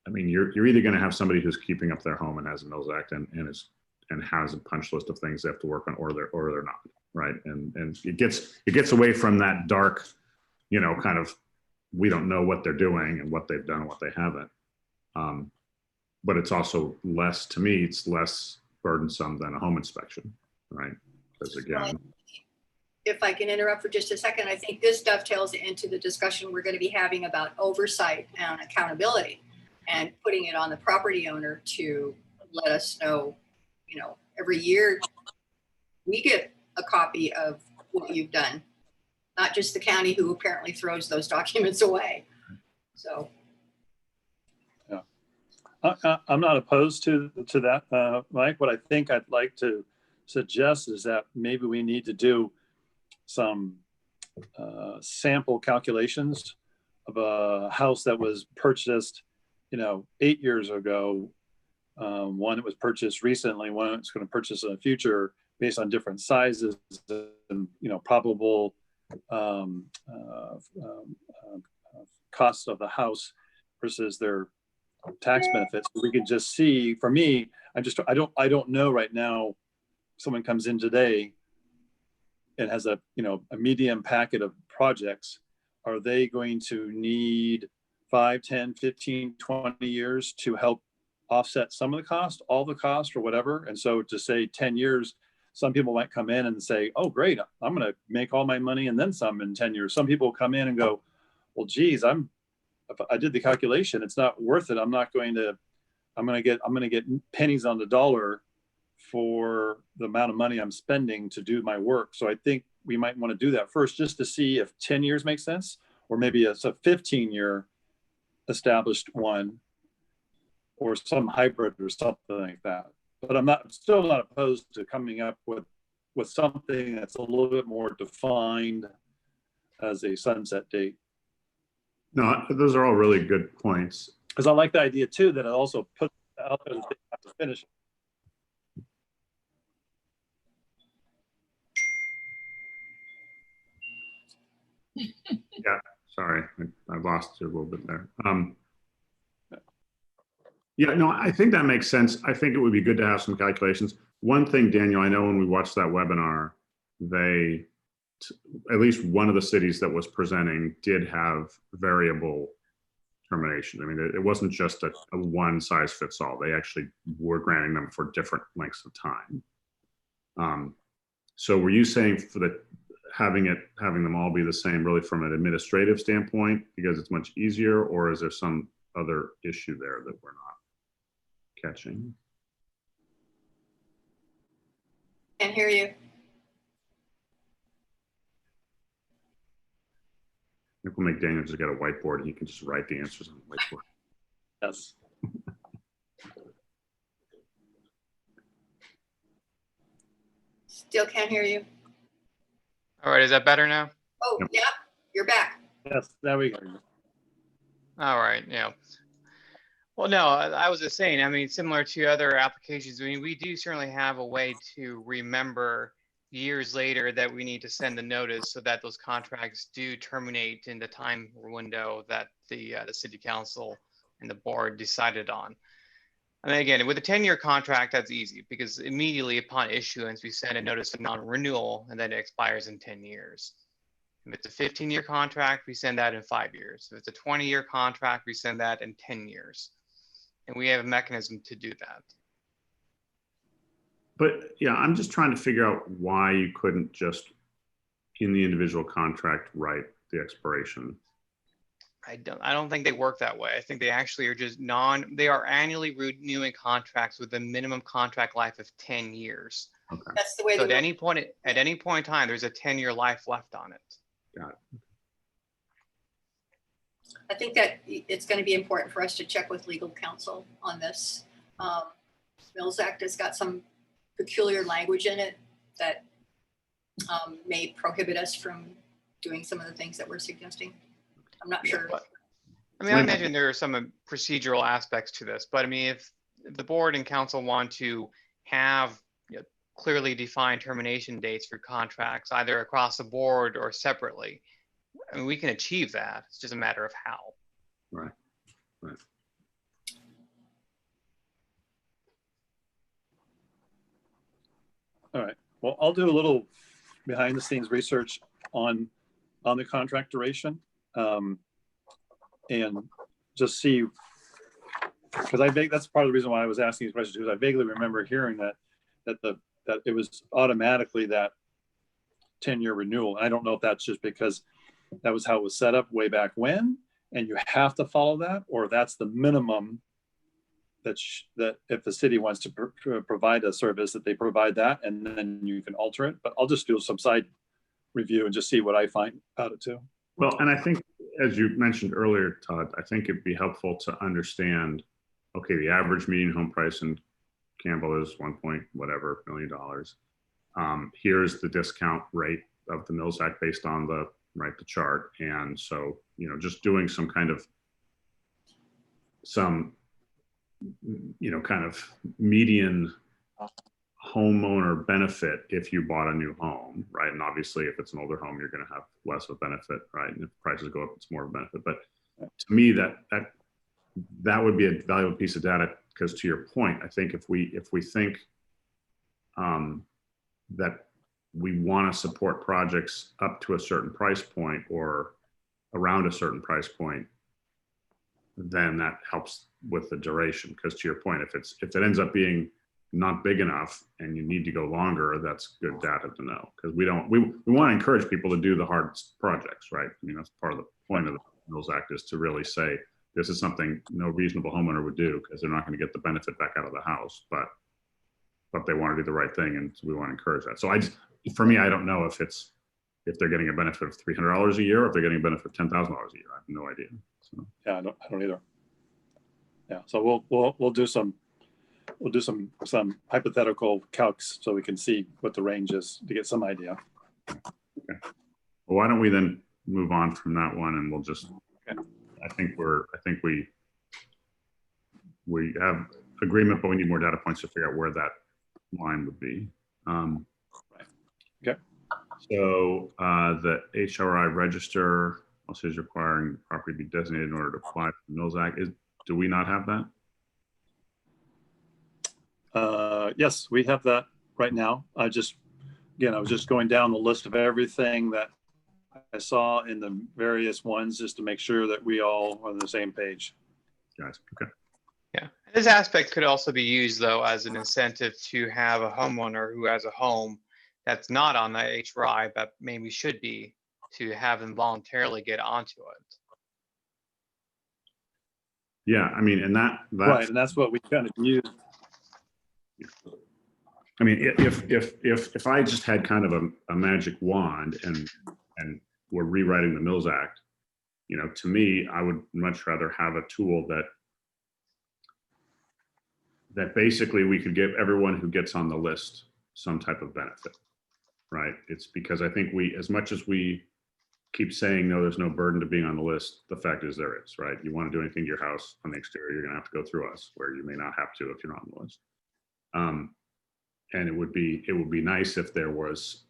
you're either going to have somebody who's keeping up their home and has a Mills Act and has a punch list of things they have to work on, or they're not, right? And it gets away from that dark, kind of, we don't know what they're doing and what they've done and what they haven't. But it's also less, to me, it's less burdensome than a home inspection, right? Because again, if I can interrupt for just a second, I think this dovetails into the discussion we're going to be having about oversight and accountability, and putting it on the property owner to let us know, every year we get a copy of what you've done, not just the county, who apparently throws those documents away. So. Yeah, I'm not opposed to that, Mike. What I think I'd like to suggest is that maybe we need to do some sample calculations of a house that was purchased 8 years ago, one that was purchased recently, one that's going to purchase in the future, based on different sizes and probable costs of the house versus their tax benefits. We could just see. For me, I don't know right now. Someone comes in today and has a medium packet of projects. Are they going to need 5, 10, 15, 20 years to help offset some of the cost, all the cost, or whatever? And so to say 10 years, some people might come in and say, oh, great, I'm going to make all my money and then some in 10 years. Some people come in and go, well, geez, if I did the calculation, it's not worth it. I'm going to get pennies on the dollar for the amount of money I'm spending to do my work. So I think we might want to do that first, just to see if 10 years makes sense, or maybe it's a 15-year established one, or some hybrid or something like that. But I'm still not opposed to coming up with something that's a little bit more defined as a sunset date. no, those are all really good points. Because I like the idea too that it also puts out there that they have to finish. Yeah, sorry, I lost you a little bit there. Yeah, no, I think that makes sense. I think it would be good to have some calculations. One thing, Daniel, I know when we watched that webinar, at least one of the cities that was presenting did have variable termination. It wasn't just a one size fits all. They actually were granting them for different lengths of time. So were you saying for having them all be the same, really from an administrative standpoint, because it's much easier, or is there some other issue there that we're not catching? Can't hear you. Maybe we'll make Daniel just get a whiteboard and he can just write the answers on the whiteboard. Yes. Still can't hear you. All right, is that better now? Oh, Yep. yeah, you're back. Yes, there we go. All right, yeah. Well, no, I was just saying, I mean, similar to other applications, I mean, we do certainly have a way to remember years later that we need to send the notice so that those contracts do terminate in the time window that the city council and the board decided on. I mean, again, with a 10-year contract, that's easy because immediately upon issuance, we send a notice of non-renewal and then it expires in 10 years. If it's a 15-year contract, we send that in 5 years. If it's a 20-year contract, we send that in 10 years. And we have a mechanism to do that. But yeah, I'm just trying to figure out why you couldn't just in the individual contract write the expiration. I don't think they work that way. I think they actually are just they are annually renewing contracts with a minimum contract life of 10 years. Okay. That's the way. So the at any point in time, there's a 10-year life left on it. Got it. I think that it's going to be important for us to check with legal counsel on this. Mills Act has got some peculiar language in it that may prohibit us from doing some of the things that we're suggesting. I'm not sure. But, I mean, I imagine there are some procedural aspects to this, but I mean, if the board and council want to have clearly defined termination dates for contracts, either across the board or separately, I mean, we can achieve that. It's just a matter of how. Right. Right. All right. Well, I'll do a little behind the scenes research on the contract duration, and just see, because that's part of the reason why I was asking these questions, because I vaguely remember hearing that it was automatically that 10-year renewal. I don't know if that's just because that was how it was set up way back when, and you have to follow that, or that's the minimum that if the city wants to provide a service, that they provide that, and then you can alter it. But I'll just do some side review and just see what I find about it too. Well, and I think, as you mentioned earlier, Todd, I think it'd be helpful to understand, okay, the average median home price in Campbell is $1 million. Here's the discount rate of the Mills Act based on the chart. And so, just doing some kind of median homeowner benefit if you bought a new home, right? And obviously, if it's an older home, you're going to have less of a benefit, right? And if prices go up, it's more of a benefit. But to me, that would be a valuable piece of data, because to your point, I think if we think that we want to support projects up to a certain price point or around a certain price point, then that helps with the duration. Because to your point, if it ends up being not big enough and you need to go longer, that's good data to know, because we want to encourage people to do the hard projects, right? I mean, that's part of the point of the Mills Act, is to really say this is something no reasonable homeowner would do, because they're not going to get the benefit back out of the house, but they want to do the right thing, and so we want to encourage that. So for me, I don't know if they're getting a benefit of $300 a year, or if they're getting a benefit of $10,000 a year. I have no idea. So. Yeah, I don't either. Yeah, so we'll do some hypothetical calcs so we can see what the range is to get some idea. Okay. Well, why don't we then move on from that one, and we'll just. Okay. I think we have agreement, but we need more data points to figure out where that line would be. Okay. So the HRI register also is requiring the property to be designated in order to apply for the Mills Act. Do we not have that? Yes, we have that right now. I was just going down the list of everything that I saw in the various ones, just to make sure that we all are on the same page. Guys, okay. Yeah, this aspect could also be used, though, as an incentive to have a homeowner who has a home that's not on the HRI, but maybe should be, to have them voluntarily get onto it. Yeah, I mean, and that right, and that's what we kind of use. I mean, if I just had kind of a magic wand and we're rewriting the Mills Act, you know, to me, I would much rather have a tool that basically we could give everyone who gets on the list some type of benefit, right? It's because I think as much as we keep saying, no, there's no burden to being on the list, the fact is there is, right? You want to do anything to your house on the exterior, you're gonna have to go through us, where you may not have to if you're not on the list. And it would be nice if there was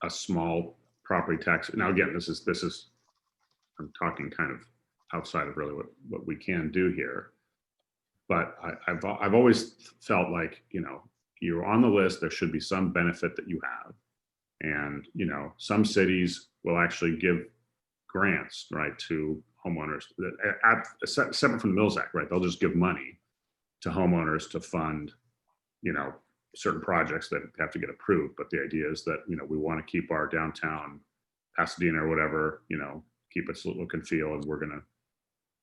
a small property tax. Now, again, this is, I'm talking kind of outside of really what we can do here. But I've always felt like, you know, you're on the list, there should be some benefit that you have. And, you know, some cities will actually give grants, right, to homeowners, separate from the Mills Act, right? They'll just give money to homeowners to fund, you know, certain projects that have to get approved. But the idea is that, you know, we want to keep our downtown Pasadena or whatever, you know, keep its look and feel, and we're gonna,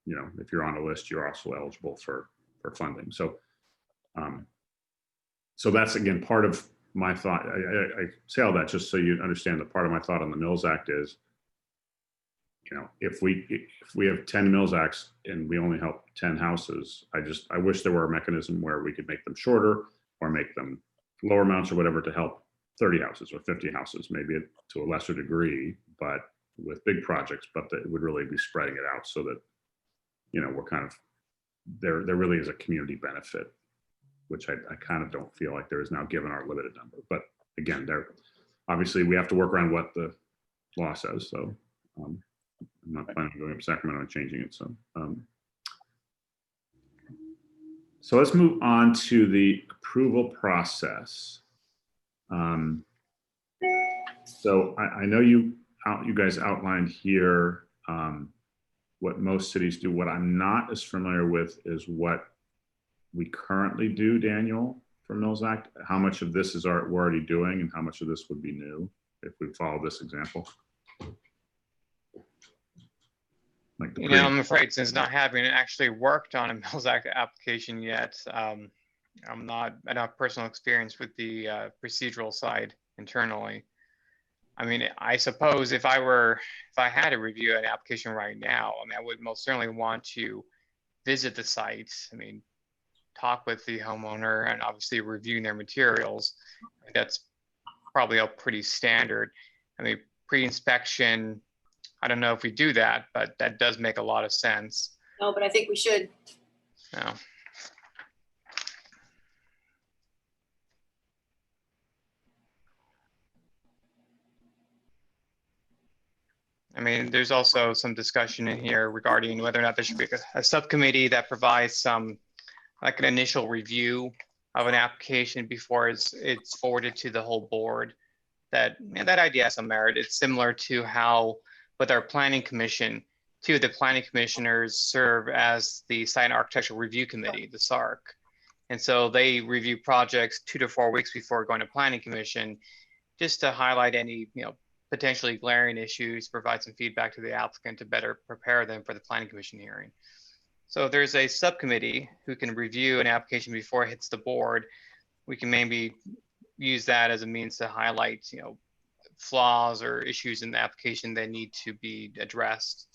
you know, if you're on a list, you're also eligible for funding. So, so that's again part of my thought. I say all that just so you understand that part of my thought on the Mills Act is, you know, if we have 10 Mills Acts and we only help 10 houses, I wish there were a mechanism where we could make them shorter or make them lower amounts or whatever to help 30 houses or 50 houses, maybe to a lesser degree, but with big projects, but that it would really be spreading it out so that, you know, we're kind of, there really is a community benefit, which I kind of don't feel like there is now given our limited number. But again, obviously we have to work around what the law says. So I'm not planning on going up to Sacramento and changing it. So, so let's move on to the approval process. So I know you guys outlined here what most cities do. What I'm not as familiar with is what we currently do, Daniel, for Mills Act. How much of this is we're already doing, and how much of this would be new if we follow this example? Like you know, I'm afraid since not having actually worked on a Mills Act application yet, I don't have personal experience with the procedural side internally. I mean, I suppose if I had to review an application right now, I mean, I would most certainly want to visit the site. I mean, talk with the homeowner and obviously reviewing their materials. I mean, that's probably all pretty standard. I mean, pre-inspection, I don't know if we do that, but that does make a lot of sense. No, but I think we should. No. I mean, there's also some discussion in here regarding whether or not there should be a subcommittee that provides some, like an initial review of an application before it's forwarded to the whole board. That idea has some merit. It's similar to how with our planning commission, two of the planning commissioners serve as the Site and Architectural Review Committee, the SARC. And so they review projects 2 to 4 weeks before going to planning commission, just to highlight any, you know, potentially glaring issues, provide some feedback to the applicant to better prepare them for the planning commission hearing. So if there's a subcommittee who can review an application before it hits the board, we can maybe use that as a means to highlight, you know, flaws or issues in the application that need to be addressed.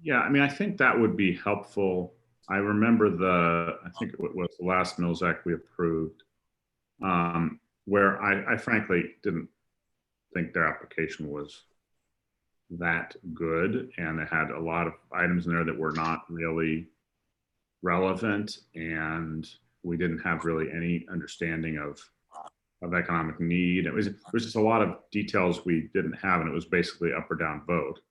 Yeah, I mean, I think that would be helpful. I remember I think it was the last Mills Act we approved, where I frankly didn't think their application was that good, and it had a lot of items in there that were not really relevant, and we didn't have really any understanding of economic need. It was just a lot of details we didn't have, and it was basically up or down vote.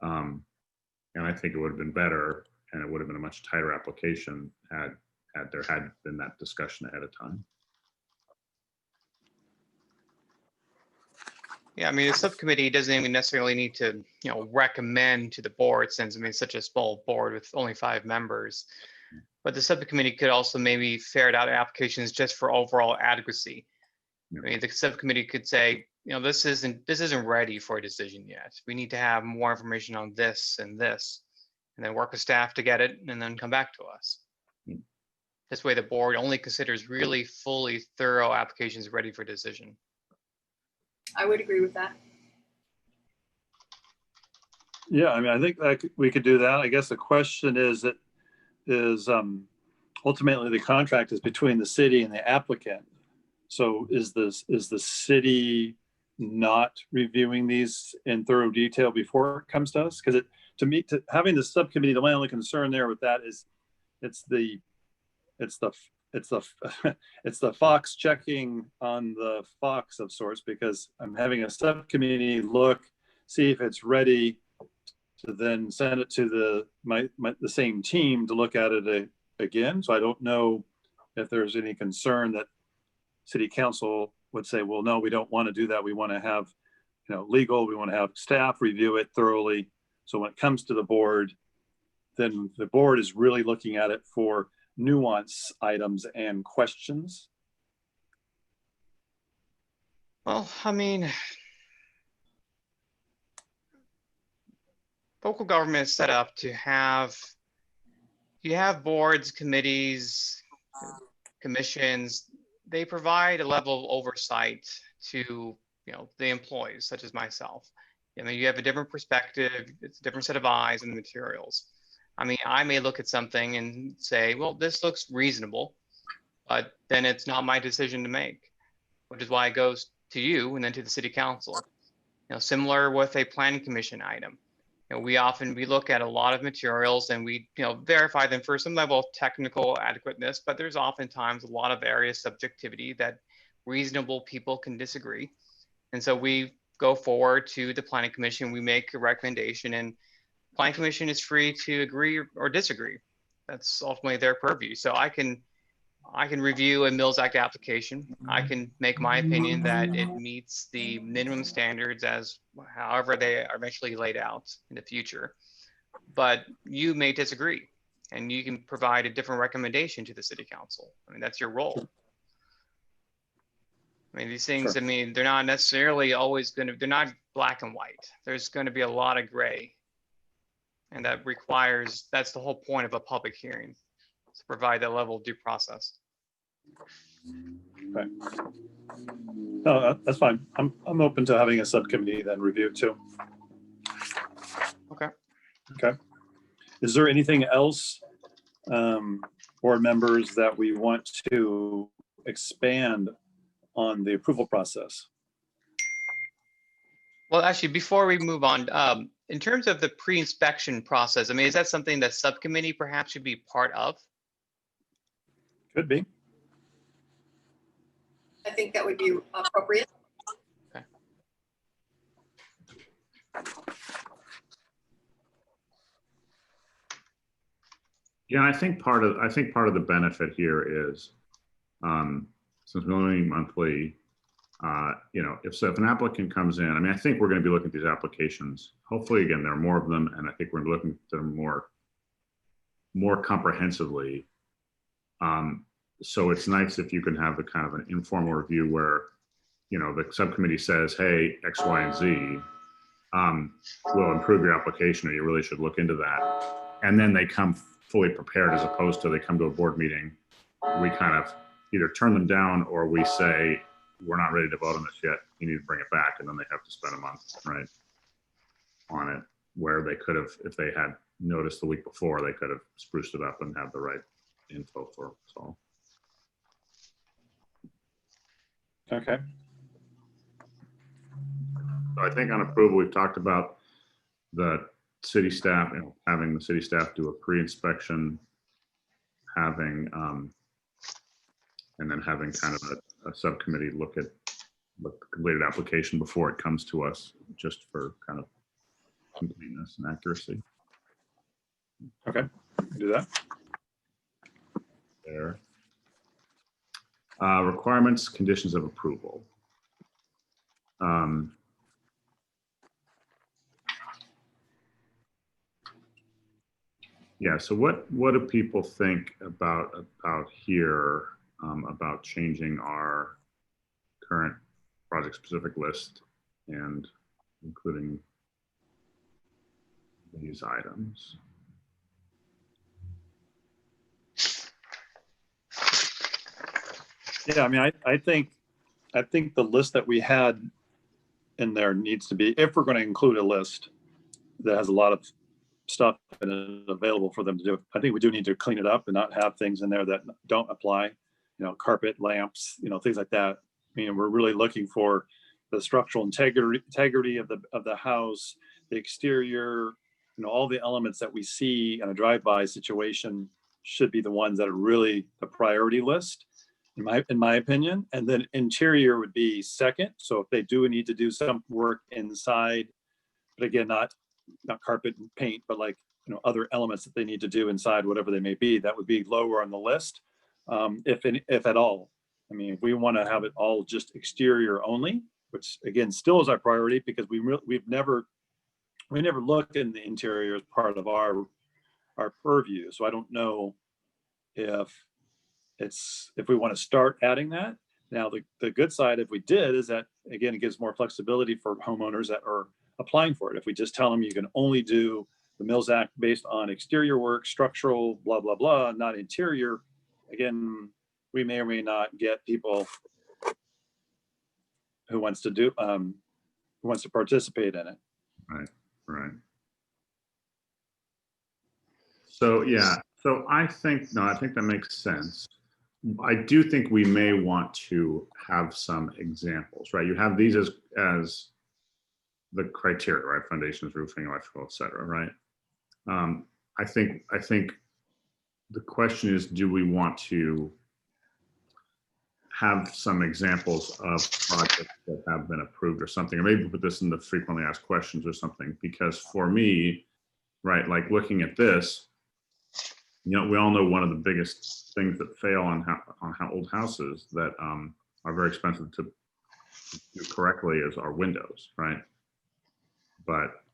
And I think it would have been better, and it would have been a much tighter application had there had been that discussion ahead of time. Yeah, I mean, the subcommittee doesn't even necessarily need to, you know, recommend to the board, since I mean, it's such a small board with only 5 members. But the subcommittee could also maybe ferret out applications just for overall adequacy. Yeah. I mean, the subcommittee could say, you know, this isn't ready for a decision yet. We need to have more information on this and this, and then work with staff to get it, and then come back to us. This way the board only considers really fully thorough applications ready for decision. I would agree with that. Yeah, I mean, I think that we could do that. I guess the question is ultimately the contract is between the city and the applicant. So is the city not reviewing these in thorough detail before it comes to us? Because having the subcommittee, the only concern there with that is it's the Faqs checking on the Faqs of sorts, because I'm having a subcommittee look, see if it's ready to then send it to the same team to look at it again. So I don't know if there's any concern that city council would say, well, no, we don't want to do that. We want to have, legal, we want to have staff review it thoroughly. So when it comes to the board, then the board is really looking at it for nuance items and questions. Well, I mean, local government is set up to have, you have boards, committees, commissions. They provide a level of oversight to the employees, such as myself. I mean, you have a different perspective, it's a different set of eyes and materials. I mean, I may look at something and say, well, this looks reasonable, but then it's not my decision to make, which is why it goes to you and then to the city council. Similar with a planning commission item. We look at a lot of materials and we verify them for some level of technical adequateness, but there's oftentimes a lot of areas subjectivity that reasonable people can disagree. And so we go forward to the planning commission, we make a recommendation, and planning commission is free to agree or disagree. That's ultimately their purview. So I can review a Mills Act application. I can make my opinion that it meets the minimum standards as however they are eventually laid out in the future. But you may disagree and you can provide a different recommendation to the city council. I mean, that's your role. I mean, these things, Sure. I mean, they're not necessarily always they're not black and white. There's going to be a lot of gray. And that's the whole point of a public hearing, to provide that level of due process. Right. No, that's fine. I'm open to having a subcommittee then review it too. Okay. Okay. Is there anything else, board members, that we want to expand on the approval process? Well, actually, before we move on, in terms of the pre-inspection process, I mean, is that something that subcommittee perhaps should be part of? Could be. I think that would be appropriate. Okay. Yeah, I think part of the benefit here is, since we're only monthly, if an applicant comes in, I mean, I think we're going to be looking at these applications. Hopefully, again, there are more of them, and I think we're looking at them more comprehensively. So it's nice if you can have the kind of an informal review where, the subcommittee says, hey, X, Y, and Z will improve your application, or you really should look into that. And then they come fully prepared, as opposed to they come to a board meeting. We kind of either turn them down or we say, we're not ready to vote on this yet. You need to bring it back. And then they have to spend a month, right, on it, where they could have, if they had noticed the week before, they could have spruced it up and had the right info for us all. Okay. So I think on approval, we've talked about the city staff, having the city staff do a pre-inspection, having, and then having kind of a subcommittee look at the completed application before it comes to us, just for kind of completeness and accuracy. Okay, do that. There. Requirements, conditions of approval. Yeah, so what do people think about here, about changing our current project specific list and including these items? Yeah, I mean, I think the list that we had in there needs to be, if we're going to include a list that has a lot of stuff and is available for them to do, I think we do need to clean it up and not have things in there that don't apply, carpet, lamps, things like that. I mean, we're really looking for the structural integrity of the house, the exterior, all the elements that we see in a drive-by situation should be the ones that are really the priority list, in my opinion. And then interior would be second. So if they do need to do some work inside, but again, not carpet and paint, but like, other elements that they need to do inside, whatever they may be, that would be lower on the list, if at all. I mean, if we want to have it all just exterior only, which again still is our priority, because we never looked in the interior as part of our purview. So I don't know if we want to start adding that. Now, the good side, if we did, is that again, it gives more flexibility for homeowners that are applying for it. If we just tell them you can only do the Mills Act based on exterior work, structural, blah, blah, blah, not interior, again, we may or may not get people who wants to participate in it. Right. So, yeah, so I think that makes sense. I do think we may want to have some examples, right? You have these as the criteria, right? Foundations, roofing, electrical, et cetera, right? I think the question is, do we want to have some examples of projects that have been approved or something, or maybe put this in the frequently asked questions or something? Because for me, right, like looking at this, we all know one of the biggest things that fail on old houses that are very expensive to do correctly is our windows, right? But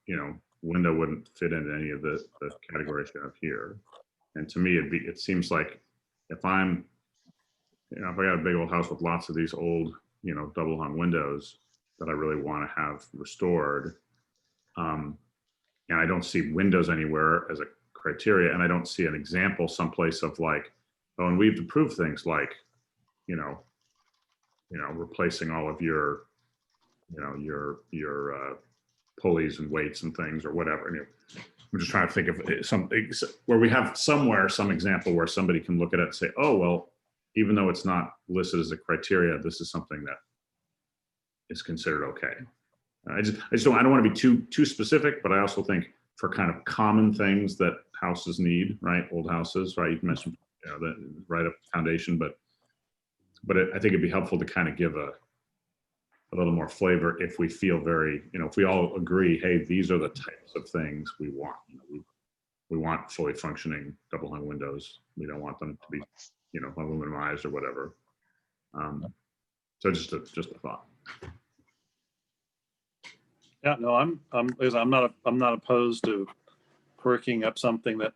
window wouldn't fit into any of the categories you have here. And to me, it seems like if I'm, if I got a big old house with lots of these old, double hung windows that I really want to have restored, and I don't see windows anywhere as a criteria, and I don't see an example someplace of like, oh, and we've approved things like, replacing all of your, your pulleys and weights and things or whatever. And I'm just trying to think of something where we have somewhere some example where somebody can look at it and say, oh, well, even though it's not listed as a criteria, this is something that is considered okay. I don't want to be too specific, but I also think for kind of common things that houses need, right? Old houses, right? You mentioned the right up foundation, but I think it'd be helpful to kind of give a little more flavor if we feel very, if we all agree, hey, these are the types of things we want. We want fully functioning double hung windows. We don't want them to be, aluminumized or whatever. So just a thought. Yeah, no, I'm not opposed to working up something that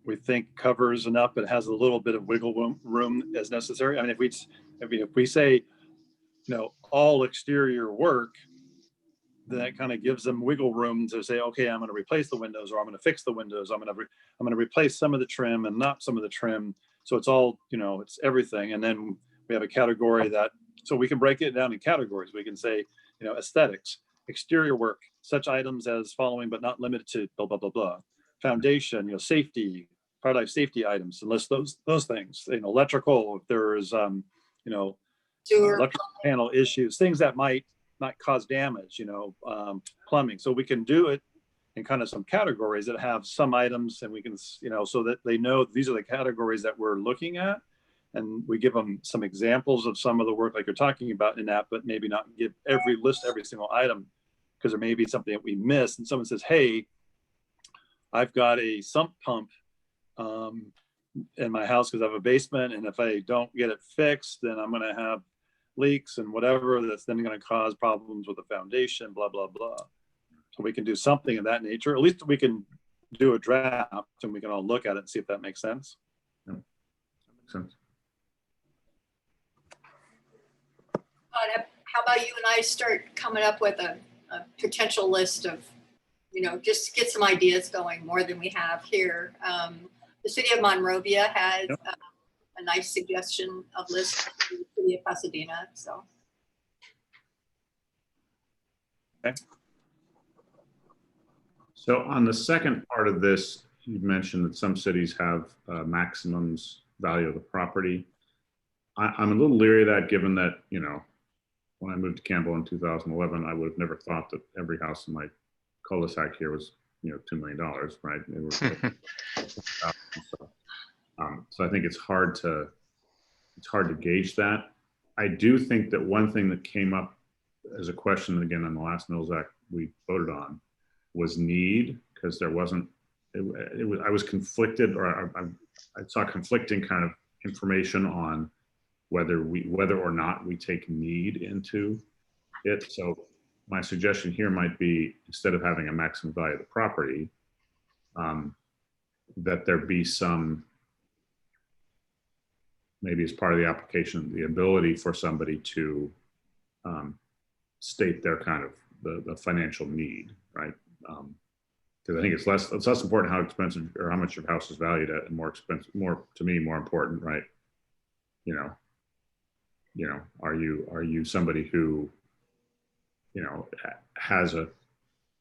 we think covers enough, but has a little bit of wiggle room as necessary. I mean, if we say, all exterior work, then that kind of gives them wiggle room to say, okay, I'm going to replace the windows, or I'm going to fix the windows. I'm going to replace some of the trim and not some of the trim. So it's all, it's everything. And then we have a category so we can break it down in categories. We can say, aesthetics, exterior work, such items as following, but not limited to blah, blah, blah, blah. Foundation, safety, fire life safety items, and list those things. Electrical, if there's, electrical panel issues, things that might cause damage, plumbing. So we can do it in kind of some categories that have some items, and we can, so that they know these are the categories that we're looking at. And we give them some examples of some of the work like you're talking about in that, but maybe not give every single item, because there may be something that we missed. And someone says, hey, I've got a sump pump in my house because I have a basement, and if I don't get it fixed, then I'm going to have leaks and whatever that's then going to cause problems with the foundation, blah, blah, blah. So we can do something of that nature. At least we can do a draft and we can all look at it and see if that makes sense. Yeah, that makes sense. How about you and I start coming up with a potential list of, just to get some ideas going, more than we have here. The city of Monrovia has a nice suggestion of list for the city of Pasadena. So. So on the second part of this, you mentioned that some cities have maximums value of the property. I'm a little leery of that, given that, you know, when I moved to Campbell in 2011, I would have never thought that every house in my cul-de-sac here was, you know, $2 million, right? It was so I think it's hard to gauge that. I do think that one thing that came up as a question again on the last Mills Act we voted on was need, because there wasn't. I was conflicted, or I saw conflicting kind of information on whether or not we take need into it. So my suggestion here might be, instead of having a maximum value of the property, that there be some, maybe as part of the application, the ability for somebody to state their kind of the financial need, right? Because I think it's less important how expensive or how much your house is valued at, and more important, right? You know, are you somebody who, you know, has a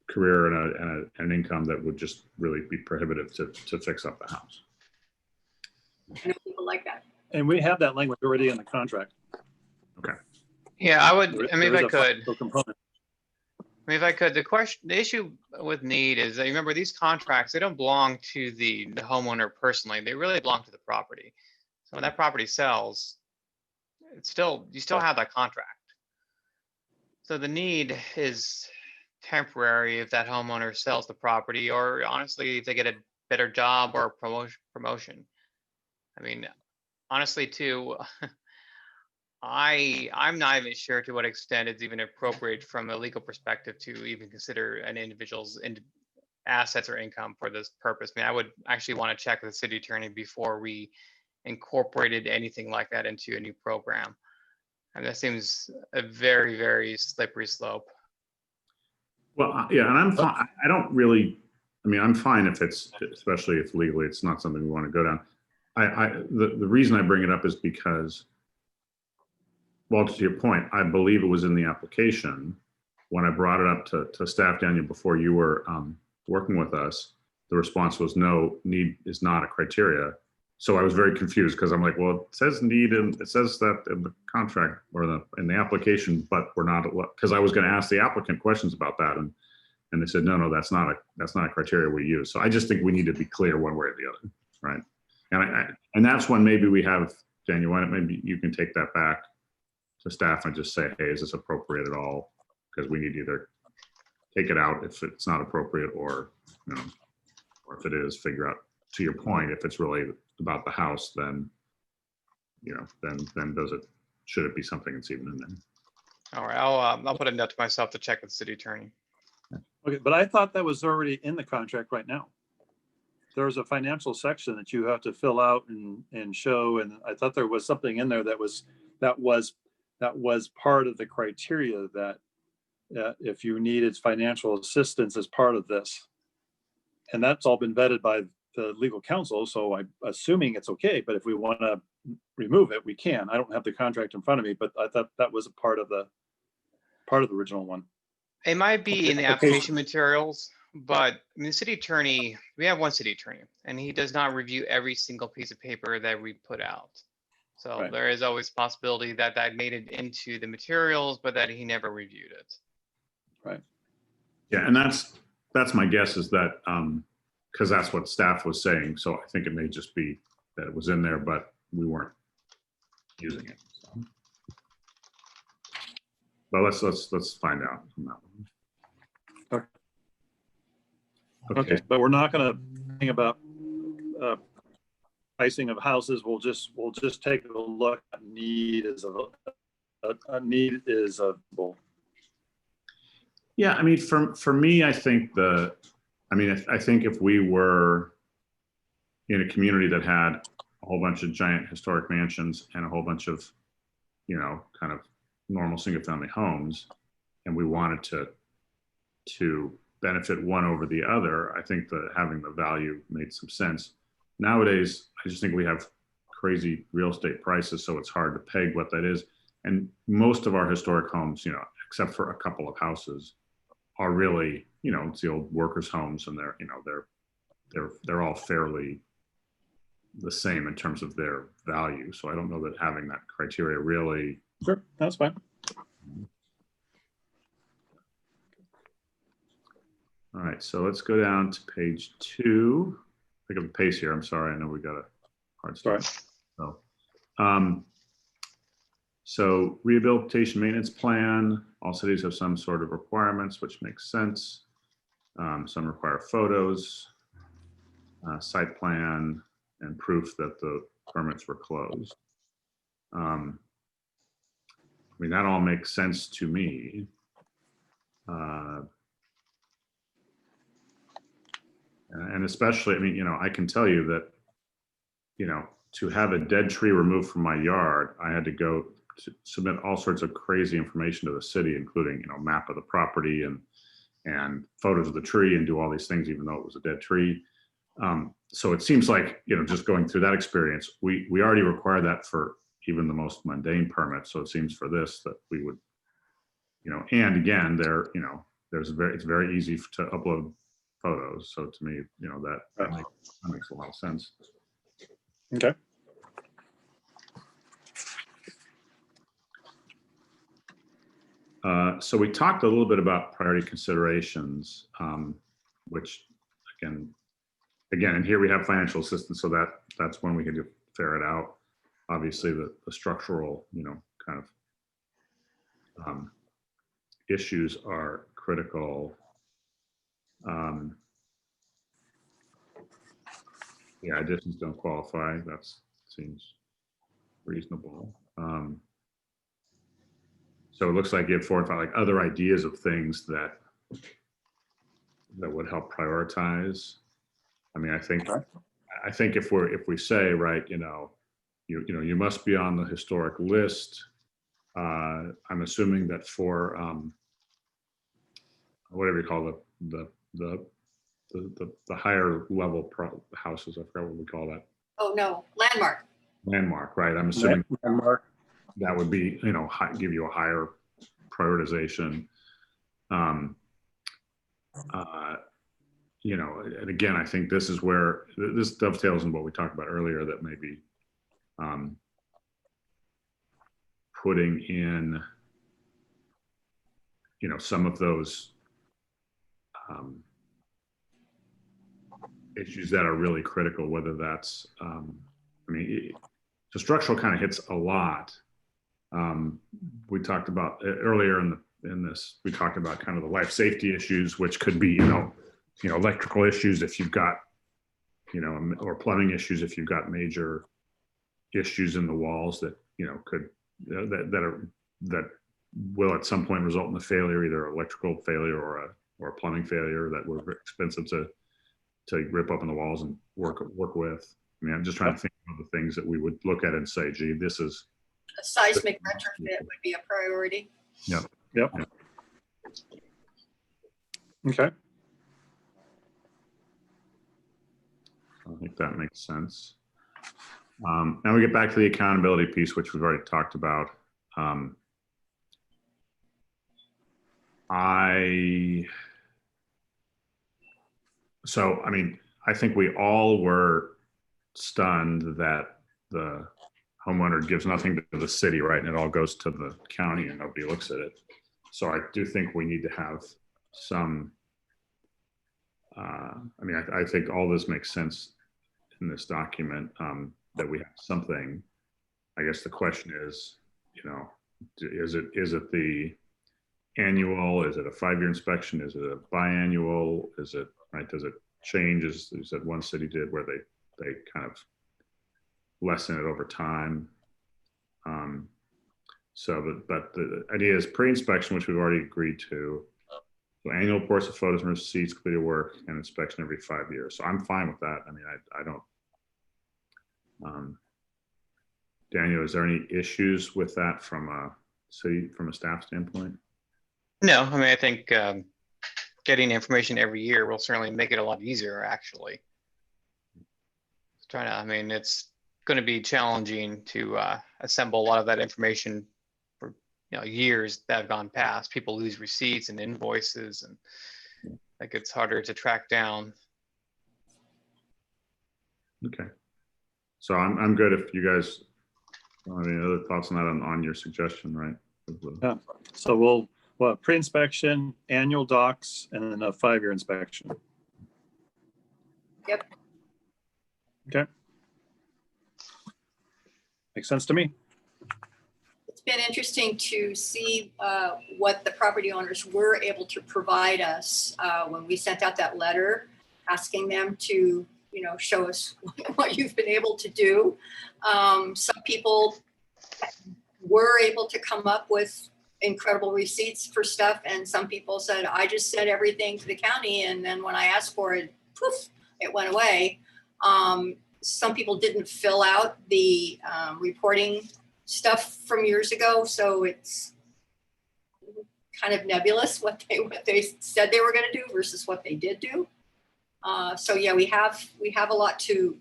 career and an income that would just really be prohibitive to fix up the house? I know people like that. And we have that language already in the contract. Okay. Yeah, I would, I mean, if I could, Component. I mean, if I could, the issue with need is that, remember, these contracts, they don't belong to the homeowner personally. They really belong to the property. So when that property sells, you still have that contract. So the need is temporary if that homeowner sells the property, or honestly, if they get a better job or promotion. I mean, honestly, too, I'm not even sure to what extent it's even appropriate from a legal perspective to even consider an individual's assets or income for this purpose. I mean, I would actually want to check with the city attorney before we incorporated anything like that into a new program. And that seems a very, very slippery slope. Well, yeah, and I'm fine. I don't really, I mean, I'm fine if it's, especially if legally it's not something we want to go down. The reason I bring it up is because, well, to your point, I believe it was in the application when I brought it up to staff, Daniel, before you were working with us. The response was no, need is not a criteria. So I was very confused, because I'm like, well, it says need, and it says that in the contract or in the application, but we're not, because I was going to ask the applicant questions about that, and they said no, that's not a criteria we use. So I just think we need to be clear one way or the other, right? And that's when maybe we have, Daniel, why don't maybe you can take that back to staff and just say, hey, is this appropriate at all? Because we need to either take it out if it's not appropriate, or, you know, or if it is, figure out, to your point, if it's really about the house, then, you know, then should it be something that's even in there? All right, I'll put a note to myself to check with the city attorney. Okay, but I thought that was already in the contract right now. There's a financial section that you have to fill out and show, and I thought there was something in there that was part of the criteria, that if you needed financial assistance as part of this. And that's all been vetted by the legal counsel, so I'm assuming it's okay, but if we want to remove it, we can. I don't have the contract in front of me, but I thought that was a part of the original one. It might be in the application materials, but I mean, the city attorney, we have one city attorney, and he does not review every single piece of paper that we put out. So Right. There is always possibility that made it into the materials, but that he never reviewed it. Right. Yeah, and that's my guess, is that because that's what staff was saying. So I think it may just be that it was in there, but we weren't using it. So. But let's find out from that one. Okay, but we're not going to think about pricing of houses. We'll just take a look at need as a need is a goal. Yeah, I mean, for me, I think I think if we were in a community that had a whole bunch of giant historic mansions and a whole bunch of, you know, kind of normal single family homes, and we wanted to benefit one over the other, I think that having the value made some sense. Nowadays, I just think we have crazy real estate prices, so it's hard to peg what that is. And most of our historic homes, you know, except for a couple of houses, are really, you know, it's the old workers' homes, and they're, you know, they're all fairly the same in terms of their value. So I don't know that having that criteria really. Sure, that's fine. All right, so let's go down to page 2. Pick up the pace here. I'm sorry, I know we got a hard start. So rehabilitation maintenance plan. All cities have some sort of requirements, which makes sense. Some require photos, site plan, and proof that the permits were closed. I mean, that all makes sense to me. And especially, I mean, you know, I can tell you that, you know, to have a dead tree removed from my yard, I had to go to submit all sorts of crazy information to the city, including, you know, map of the property and photos of the tree, and do all these things, even though it was a dead tree. So it seems like, you know, just going through that experience, we already require that for even the most mundane permits. So it seems for this that we would, you know, and again, there, you know, it's very easy to upload photos. So to me, you know, that makes a lot of sense. Okay. So we talked a little bit about priority considerations, which again, and here we have financial assistance, so that's when we can ferret out. Obviously, the structural, you know, kind of issues are critical. Yeah, additions don't qualify. That seems reasonable. So it looks like you have 4 and 5, like other ideas of things that would help prioritize. I mean, I think if we say, right, you know, you must be on the historic list. I'm assuming that for whatever you call the higher level houses, I forgot what we call that. Oh, no, landmark, right? I'm assuming Landmark. that would be, you know, give you a higher prioritization. You know, and again, I think this is where this dovetails in what we talked about earlier, that maybe putting in, you know, some of those issues that are really critical, whether that's, I mean, the structural kind of hits a lot. We talked about earlier in this, we talked about kind of the life safety issues, which could be, you know, electrical issues if you've got, you know, or plumbing issues if you've got major issues in the walls that, you know, could, that will at some point result in a failure, either electrical failure or a plumbing failure that were expensive to rip up in the walls and work with. I mean, I'm just trying to think of the things that we would look at and say, gee, this is a seismic retrofit would be a priority. Yep. Okay. I think that makes sense. Now we get back to the accountability piece, which we've already talked about. So, I mean, I think we all were stunned that the homeowner gives nothing to the city, right? And it all goes to the county and nobody looks at it. So I do think we need to have some, I mean, I think all this makes sense in this document, that we have something. I guess the question is, you know, is it the annual? Is it a 5-year inspection? Is it a biannual? Is it, right? Does it change, as that one city did, where they kind of lessen it over time? But the idea is pre-inspection, which we've already agreed to. So annual reports of photos and receipts, completed work, and inspection every 5 years. So I'm fine with that. I mean, I don't. Daniel, is there any issues with that from a staff standpoint? No, I mean, I think getting information every year will certainly make it a lot easier, actually. I mean, it's going to be challenging to assemble a lot of that information for years that have gone past. People lose receipts and invoices, and like it's harder to track down. Okay. So I'm good if you guys have any other thoughts on that on your suggestion, right? Yeah. So we'll have pre-inspection, annual docs, and then a 5-year inspection. Yep. Okay. Makes sense to me. It's been interesting to see what the property owners were able to provide us when we sent out that letter asking them to, show us what you've been able to do. Some people were able to come up with incredible receipts for stuff, and some people said, I just sent everything to the county, and then when I asked for it, poof, it went away. Some people didn't fill out the reporting stuff from years ago, so it's kind of nebulous what they said they were going to do versus what they did do. So yeah, we have a lot to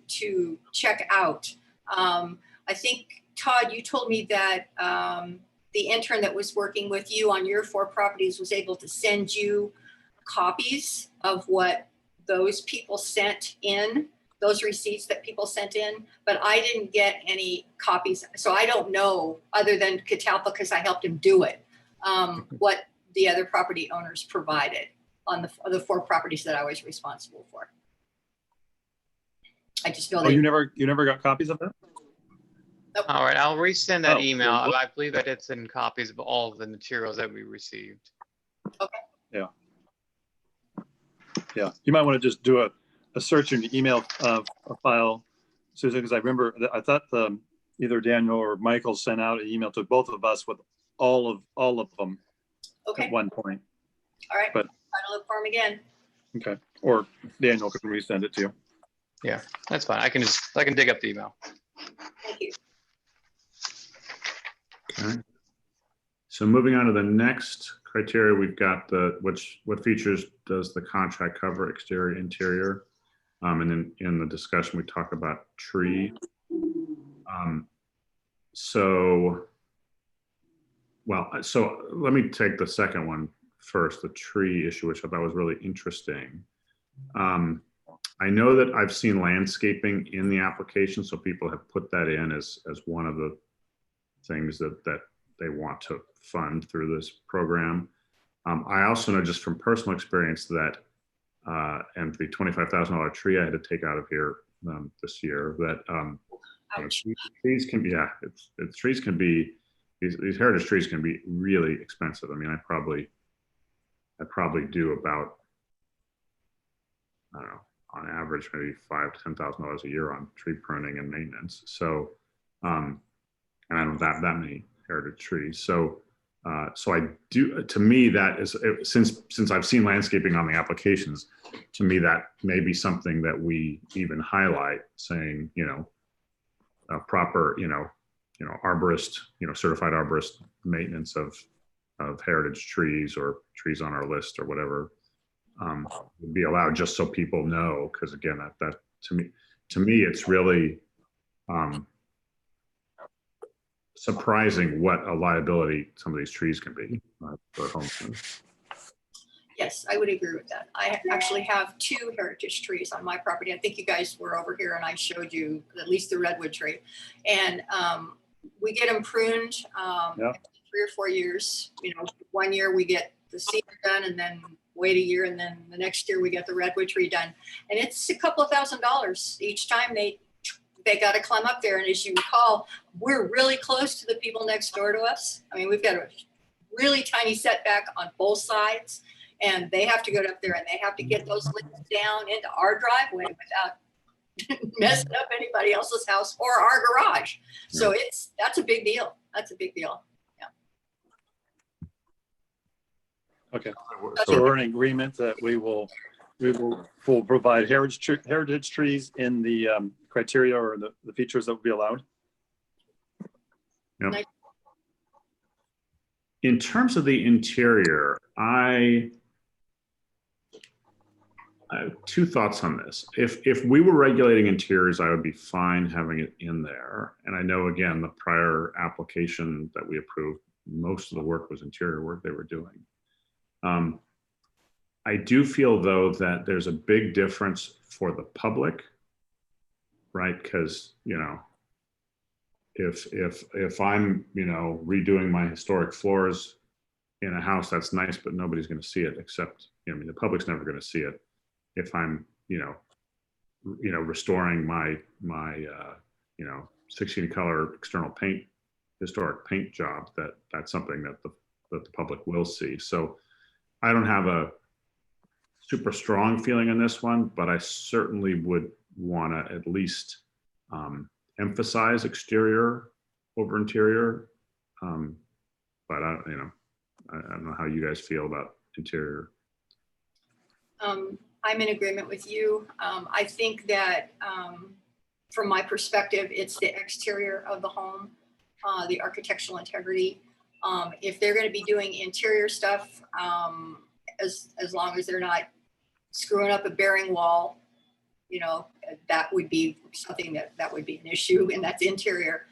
check out. I think, Todd, you told me that the intern that was working with you on your 4 properties was able to send you copies of what those people sent in, those receipts that people sent in, but I didn't get any copies. So I don't know, other than Catalpa, because I helped him do it, what the other property owners provided on the 4 properties that I was responsible for. I just know Oh, you never got copies of that? Nope. All right, I'll resend that Oh, email. well, I believe that it's in copies of all of the materials that we received. Okay. Yeah. Yeah. You might want to just do a search in your email file, Susan, because I remember I thought either Daniel or Michael sent out an email to both of us with all of them Okay. at one point. All right. But I'll look for them again. okay. Or Daniel can resend it to you. Yeah, that's fine. I can dig up the email. Thank you. Okay. So moving on to the next criteria, we've got what features does the contract cover, exterior, interior, and then in the discussion we talk about tree. So let me take the second one first, the tree issue, which I thought was really interesting. I know that I've seen landscaping in the application, so people have put that in as one of the things that they want to fund through this program. I also know just from personal experience that, and the $25,000 tree I had to take out of here this year, that trees can be, these heritage trees can be really expensive. I mean, I probably do about, I don't know, on average, maybe $5,000 to $10,000 a year on tree pruning and maintenance. So, and I don't have that many heritage trees. So I do, to me, that is, since I've seen landscaping on the applications, to me, that may be something that we even highlight, saying, proper, arborist, certified arborist maintenance of heritage trees or trees on our list or whatever, would be allowed, just so people know. Because again, that to me, it's really surprising what a liability some of these trees can be for homeowners. Yes, I would agree with that. I actually have 2 heritage trees on my property. I think you guys were over here and I showed you at least the redwood tree. And we get them pruned Yeah. 3 or 4 years. One year we get the cedar done, and then wait a year, and then the next year we get the redwood tree done. And it's a couple of $1,000s each time they got to climb up there. And as you recall, we're really close to the people next door to us. I mean, we've got a really tiny setback on both sides, and they have to go up there and they have to get those limbs down into our driveway without messing up anybody else's house or our garage. So that's a big deal. That's a big deal. Yeah. Okay. So we're in agreement that we'll provide heritage trees in the criteria or the features that will be allowed. Yep. In terms of the interior, I have two thoughts on this. If we were regulating interiors, I would be fine having it in there. And I know, again, the prior application that we approved, most of the work was interior work they were doing. I do feel, though, that there's a big difference for the public, right? Because, you know, if I'm, you know, redoing my historic floors in a house, that's nice, but nobody's going to see it except, I mean, the public's never going to see it. If I'm, you know, restoring my 16 color external paint, historic paint job, that's something that the public will see. So I don't have a super strong feeling on this one, but I certainly would want to at least emphasize exterior over interior. But I don't know how you guys feel about interior. I'm in agreement with you. I think that from my perspective, it's the exterior of the home, the architectural integrity. If they're going to be doing interior stuff, as long as they're not screwing up a bearing wall, you know, that would be something that would be an issue, and that's interior.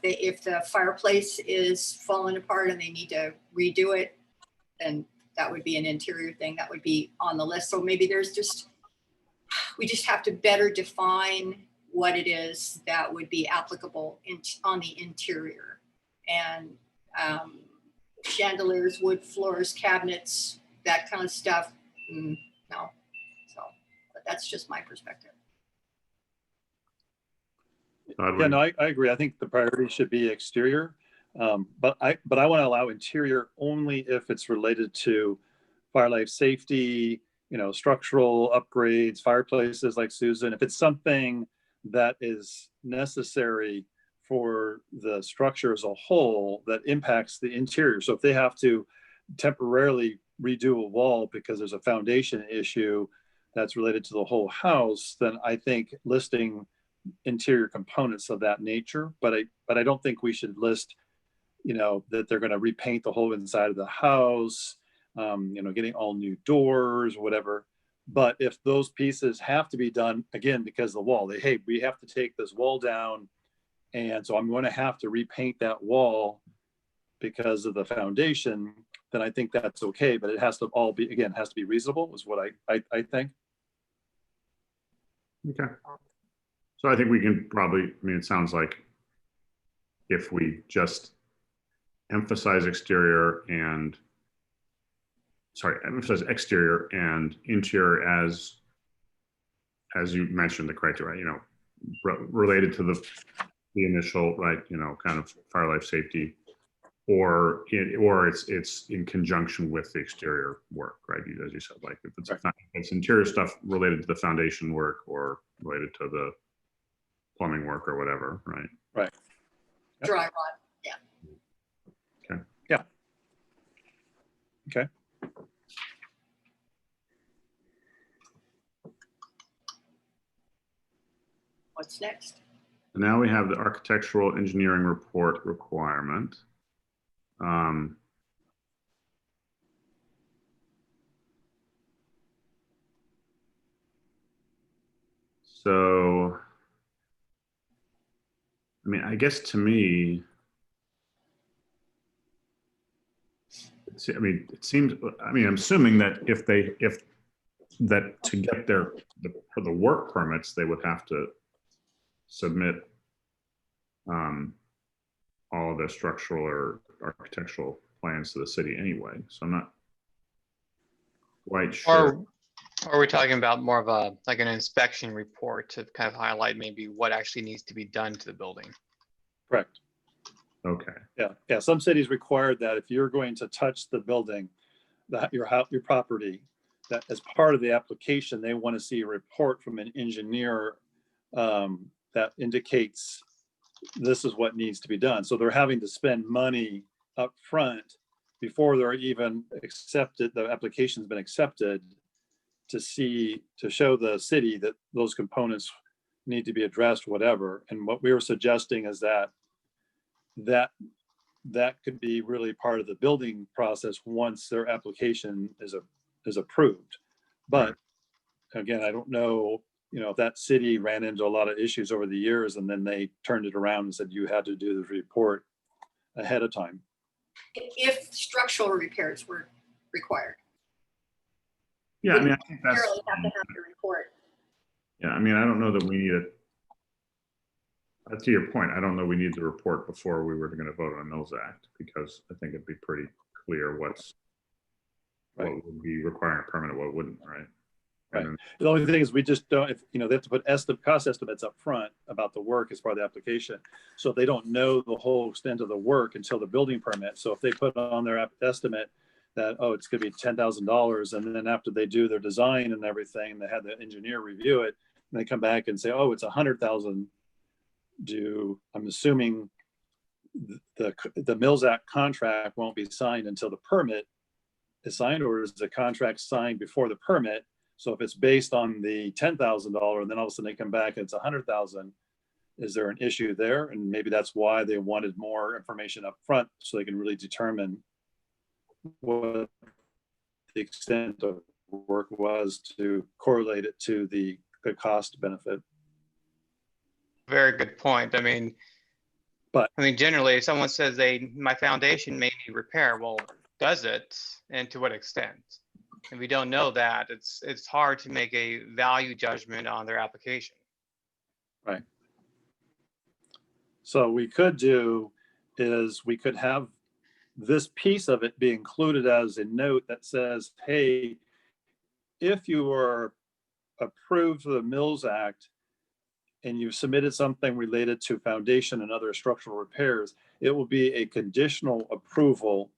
If the fireplace is falling apart and they need to redo it, then that would be an interior thing that would be on the list. So maybe we just have to better define what it is that would be applicable on the interior. And chandeliers, wood floors, cabinets, that kind of stuff, no. So, but that's just my perspective. Yeah, no, I agree. I think the priority should be exterior. But I want to allow interior only if it's related to fire life safety, you know, structural upgrades, fireplaces like Susan. If it's something that is necessary for the structure as a whole that impacts the interior. So if they have to temporarily redo a wall because there's a foundation issue that's related to the whole house, then I think listing interior components of that nature, but I don't think we should list, you know, that they're going to repaint the whole inside of the house, you know, getting all new doors, whatever. But if those pieces have to be done, again, because of the wall, hey, we have to take this wall down, and so I'm going to have to repaint that wall because of the foundation, then I think that's okay. But it has to all be, again, has to be reasonable, is what I think. Okay. So I think we can probably, I mean, it sounds like if we just emphasize exterior and interior as you mentioned, the criteria, you know, related to the initial, right, you know, kind of fire life safety, or it's in conjunction with the exterior work, right? As you said, like if it's interior stuff related to the foundation work or related to the plumbing work or whatever, right? Right. Yep. Dry rot, yeah. Okay. Yeah. Okay. What's next? Now we have the architectural engineering report requirement. So, I mean, I guess to me, it seems, I'm assuming that if to get the work permits, they would have to submit all of their structural or architectural plans to the city anyway. So I'm not quite sure. Or are we talking about more of like an inspection report to kind of highlight maybe what actually needs to be done to the building? Correct. Okay. Yeah. Some cities require that if you're going to touch the building, your property, that as part of the application, they want to see a report from an engineer that indicates this is what needs to be done. So they're having to spend money up front before they're even accepted, the application's been accepted, to show the city that those components need to be addressed, whatever. And what we were suggesting is that could be really part of the building process once their application is approved. But again, I don't know, if that city ran into a lot of issues over the years and then they turned it around and said you had to do the report ahead of time. If structural repairs were required. Yeah, I mean, I think that's, Necessarily have to have the report. yeah, I mean, I don't know that we need it. To your point, I don't know we need the report before we were going to vote on Mills Act, because I think it'd be pretty clear what would be requiring a permit and what wouldn't, right? Right. And The only thing is we just don't, if, they have to put cost estimates up front about the work as part of the application. So they don't know the whole extent of the work until the building permit. So if they put on their estimate that, oh, it's going to be $10,000. And then after they do their design and everything, they have the engineer review it and they come back and say, oh, it's 100,000. I'm assuming the Mills Act contract won't be signed until the permit is signed, or is the contract signed before the permit? So if it's based on the $10,000 and then all of a sudden they come back and it's 100,000, is there an issue there? And maybe that's why they wanted more information up front so they can really determine what the extent of work was to correlate it to the cost benefit. Very good point. I mean, generally, if someone says my foundation may need repair, well, does it, and to what extent? And we don't know that. It's hard to make a value judgment on their application. Right. So we could do is we could have this piece of it be included as a note that says, hey, if you are approved for the Mills Act and you've submitted something related to foundation and other structural repairs, it will be a conditional approval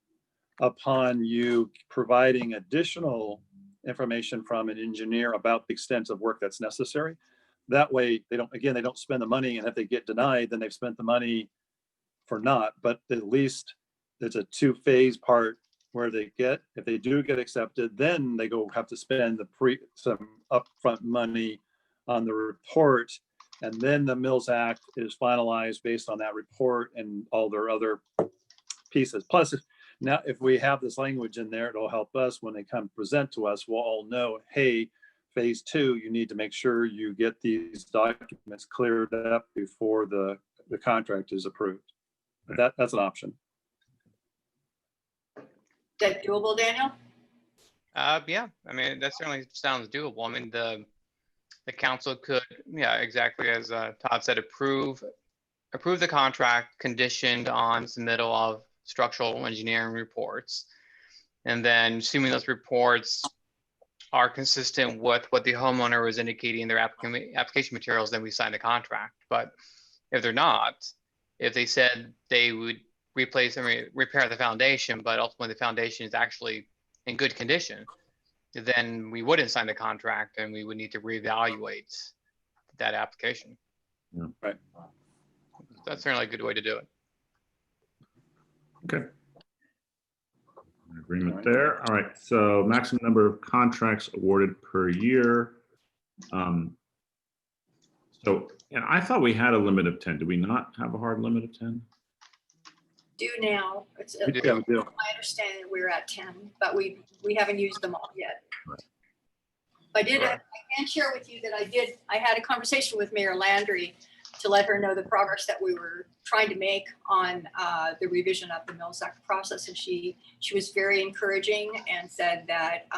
upon you providing additional information from an engineer about the extent of work that's necessary. That way, they don't spend the money, and if they get denied, then they've spent the money for naught. But at least there's a two-phase part where if they do get accepted, then they have to spend some upfront money on the report, and then the Mills Act is finalized based on that report and all their other pieces. Plus, now, if we have this language in there, it'll help us when they come present to us. We'll all know, hey, phase 2, you need to make sure you get these documents cleared up before the contract is approved. But that's an option. Is that doable, Daniel? Yeah, I mean, that certainly sounds doable. I mean, the council could, yeah, exactly as Todd said, approve the contract conditioned on submittal of structural engineering reports. And then assuming those reports are consistent with what the homeowner was indicating in their application materials, then we sign the contract. But if they're not, if they said they would repair the foundation, but ultimately the foundation is actually in good condition, then we wouldn't sign the contract and we would need to reevaluate that application. Yeah. Right. That's certainly a good way to do it. Okay. Agreement there. All right. So maximum number of contracts awarded per year. And I thought we had a limit of 10. Do we not have a hard limit of 10? Do now. We do. My understanding that we're at 10, but we haven't used them all yet. Right. I can share with you that I had a conversation with Mayor Landry to let her know the progress that we were trying to make on the revision of the Mills Act process. And she was very encouraging and said that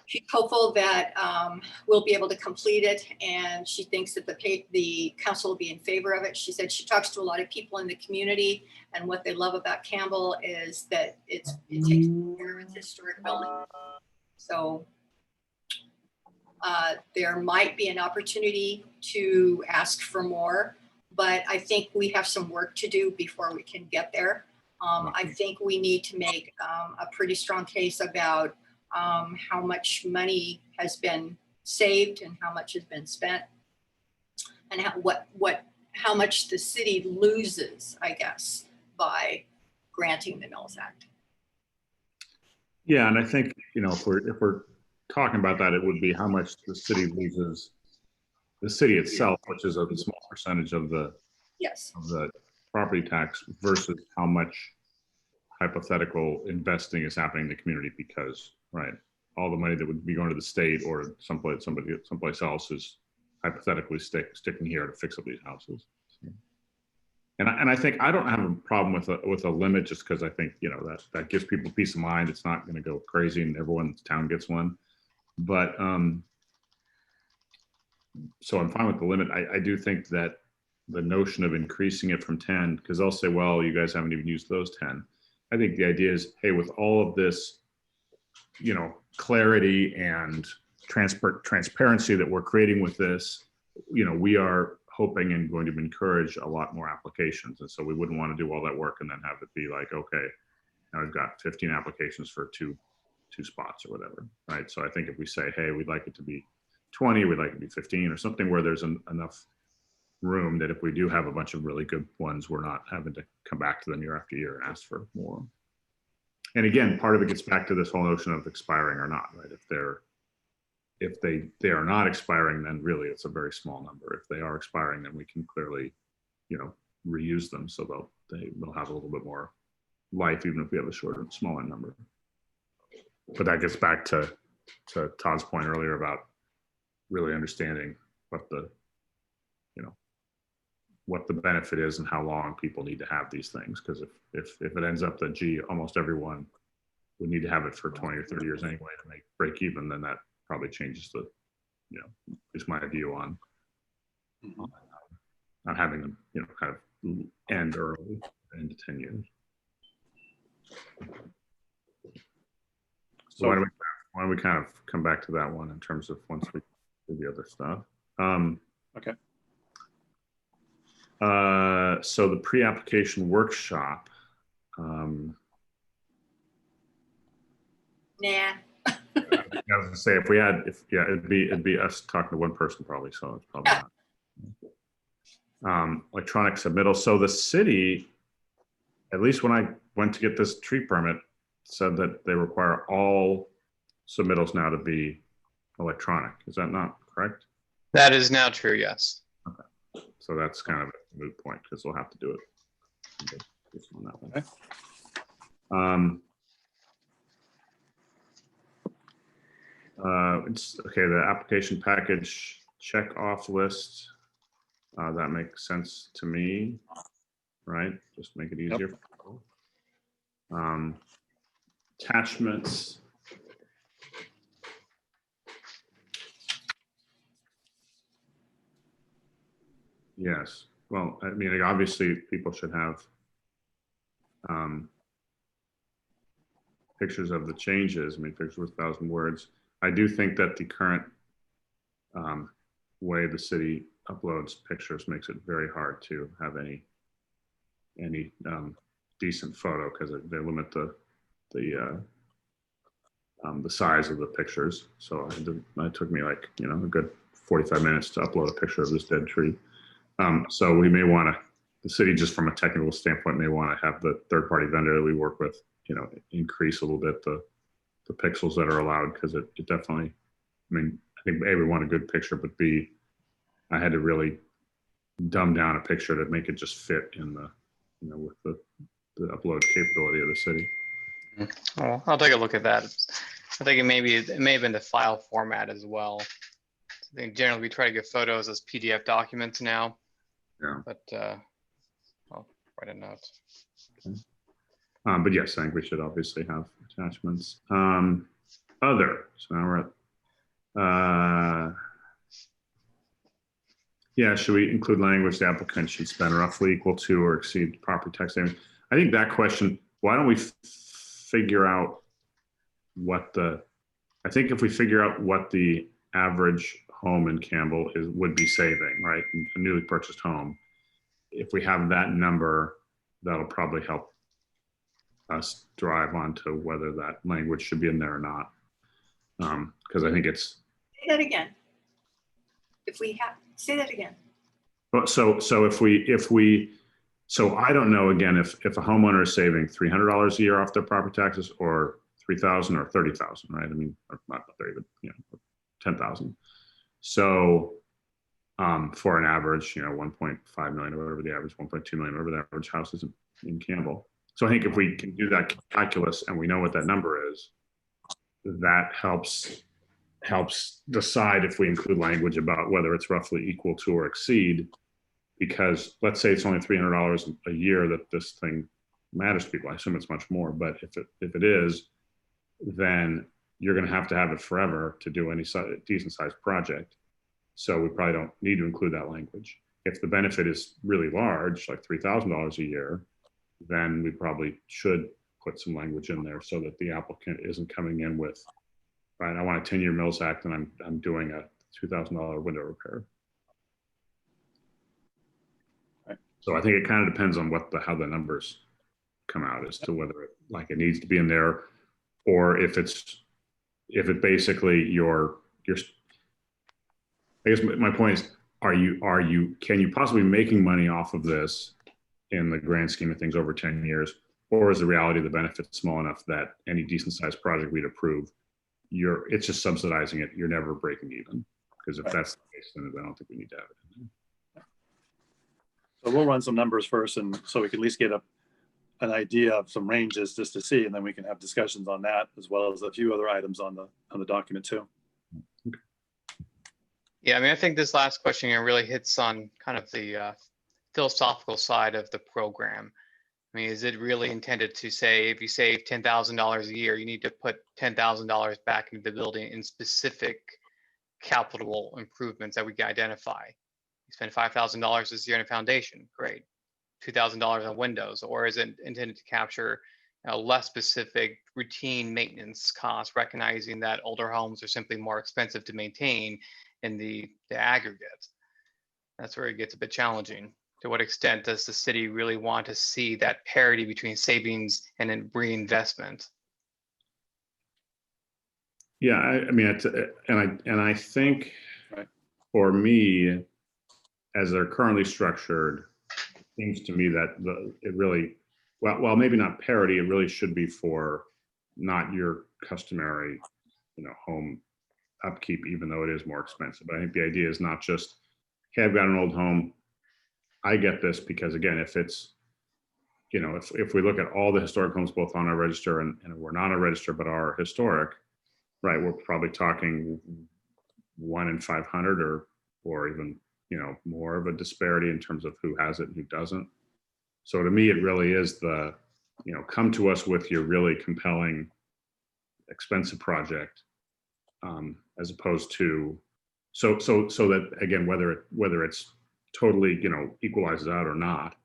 she's hopeful that we'll be able to complete it. And she thinks that the council will be in favor of it. She said she talks to a lot of people in the community, and what they love about Campbell is that it takes care of its historic building. So there might be an opportunity to ask for more, but I think we have some work to do before we can get there. I think we need to make a pretty strong case about how much money has been saved and how much has been spent, and how much the city loses, I guess, by granting the Mills Act. Yeah, and I think, if we're talking about that, it would be how much the city loses, the city itself, which is a small percentage of the property tax, versus how much hypothetical investing is happening in the community because, right, all the money that would be going to the state or someplace else is hypothetically sticking here to fix up these houses. And I think I don't have a problem with a limit, just because I think, you know, that gives people peace of mind. It's not going to go crazy and everyone's town gets one. But so I'm fine with the limit. I do think that the notion of increasing it from 10, because they'll say, well, you guys haven't even used those 10. I think the idea is, hey, with all of this, you know, clarity and transparency that we're creating with this, you know, we are hoping and going to encourage a lot more applications. And so we wouldn't want to do all that work and then have it be like, okay, now we've got 15 applications for two spots or whatever, right? So I think if we say, hey, we'd like it to be 20, we'd like it to be 15 or something where there's enough room that if we do have a bunch of really good ones, we're not having to come back to them year after year and ask for more. And again, part of it gets back to this whole notion of expiring or not, right? If they are not expiring, then really it's a very small number. If they are expiring, then we can clearly, you know, reuse them so they'll have a little bit more life, even if we have a smaller number. But that gets back to Todd's point earlier about really understanding what the, you know, what the benefit is and how long people need to have these things. Because if it ends up that, gee, almost everyone would need to have it for 20 or 30 years anyway to make break even, then that probably changes the, you know, is my view on not having them, you know, kind of end early, end to 10 years. So why don't we kind of come back to that one in terms of once we do the other stuff. Okay. So the pre-application workshop. Nah. I was gonna say it'd be us talking to one person probably, so it's probably not. Electronic submittal. So the city, at least when I went to get this tree permit, said that they require all submittals now to be electronic. Is that not correct? That is now true, yes. Okay. So that's kind of a moot point because we'll have to do it. On that one. Okay. It's okay. The application package check off list. That makes sense to me, right? Just make it easier. Yep. Attachments. Yes. Well, I mean, obviously people should have pictures of the changes. I mean, pictures with 1,000 words. I do think that the current way the city uploads pictures makes it very hard to have any decent photo because they limit the size of the pictures. So it took me like, you know, a good 45 minutes to upload a picture of this dead tree. So we may want to, the city, just from a technical standpoint, may want to have the third-party vendor that we work with, you know, increase a little bit the pixels that are allowed, because it definitely, I mean, I think A, we want a good picture, but B, I had to really dumb down a picture to make it just fit in the, you know, with the upload capability of the city. Oh, I'll take a look at that. I think it may have been the file format as well. I think generally we try to get photos as PDF documents now. Yeah. But I'll write a note. Okay. But yes, I think we should obviously have attachments. Other, so now we're at, yeah, should we include language the applicant should spend roughly equal to or exceed property tax savings? I think that question, why don't we figure out what I think if we figure out what the average home in Campbell would be saving, right? A newly purchased home. If we have that number, that'll probably help us drive onto whether that language should be in there or not. Because I think it's. Say that again. Say that again. So I don't know, again, if a homeowner is saving $300 a year off their property taxes or 3,000 or 30,000, right? I mean, or not 30, but, you know, 10,000. So for an average, you know, 1.5 million or whatever the average, 1.2 million, whatever the average house is in Campbell. So I think if we can do that calculus and we know what that number is, that helps decide if we include language about whether it's roughly equal to or exceed. Because let's say it's only $300 a year that this thing matters to people. I assume it's much more, but if it is, then you're going to have it forever to do any decent sized project. So we probably don't need to include that language. If the benefit is really large, like $3,000 a year, then we probably should put some language in there so that the applicant isn't coming in with, right, I want a 10-year Mills Act and I'm doing a $2,000 window repair. Right. So I think it kind of depends on how the numbers come out as to whether it needs to be in there, or if it basically I guess my point is, can you possibly be making money off of this in the grand scheme of things over 10 years? Or is the reality of the benefit small enough that any decent sized project we'd approve, it's just subsidizing it, you're never breaking even? Because if that's the case, then I don't think we need to have it in there. So we'll run some numbers first, and so we can at least get an idea of some ranges just to see, and then we can have discussions on that, as well as a few other items on the document too. Yeah, I mean, I think this last question here really hits on kind of the philosophical side of the program. I mean, is it really intended to say, if you save $10,000 a year, you need to put $10,000 back into the building in specific capital improvements that we can identify? You spend $5,000 this year in a foundation, great. $2,000 on windows, or is it intended to capture less specific routine maintenance costs, recognizing that older homes are simply more expensive to maintain in the aggregate? That's where it gets a bit challenging. To what extent does the city really want to see that parity between savings and then reinvestment? Yeah, I mean, I think for me, as they're currently structured, it seems to me that it really, well, maybe not parity, it really should be for not your customary, home upkeep, even though it is more expensive. But I think the idea is not just, hey, I've got an old home, I get this, because again, if it's, if we look at all the historic homes, both on our register and we're not a register, but are historic, right, we're probably talking 1 in 500 or even, more of a disparity in terms of who has it and who doesn't. So to me, it really is come to us with your really compelling, expensive project, as opposed to, so that again, whether it's totally, equalizes out or not.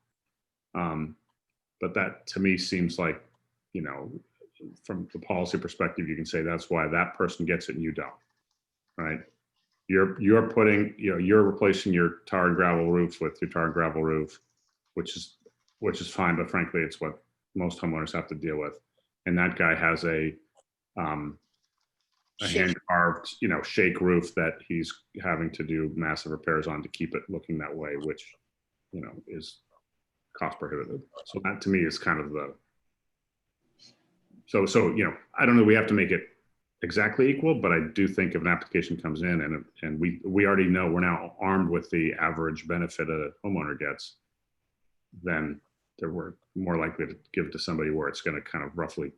But that to me seems like, from the policy perspective, you can say that's why that person gets it and you don't, right? You're putting, you're replacing your tar and gravel roof with your tar and gravel roof, which is fine, but frankly, it's what most homeowners have to deal with. And that guy has a hand carved, shake roof that he's having to do massive repairs on to keep it looking that way, which, is cost prohibitive. So that to me is kind of so I don't know, we have to make it exactly equal, but I do think if an application comes in and we already know, we're now armed with the average benefit a homeowner gets, then we're more likely to give it to somebody where it's going to kind of roughly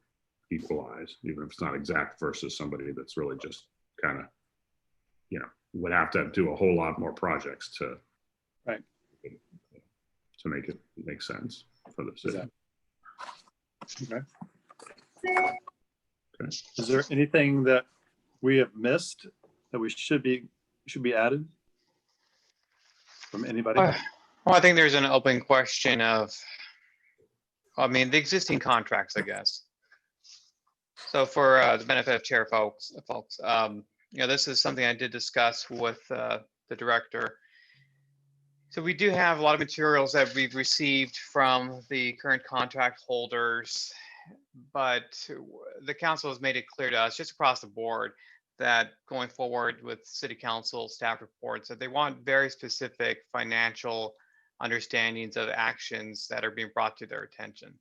equalize, even if it's not exact, versus somebody that's really just kind of, would have to do a whole lot more projects to make it make sense for the city. Okay. Is there anything that we have missed that should be added from anybody? Well, I think there's an open question of, the existing contracts, I guess. So for the benefit of chair folks, this is something I did discuss with the director. So we do have a lot of materials that we've received from the current contract holders, but the council has made it clear to us just across the board that going forward with city council staff reports, that they want very specific financial understandings of actions that are being brought to their attention.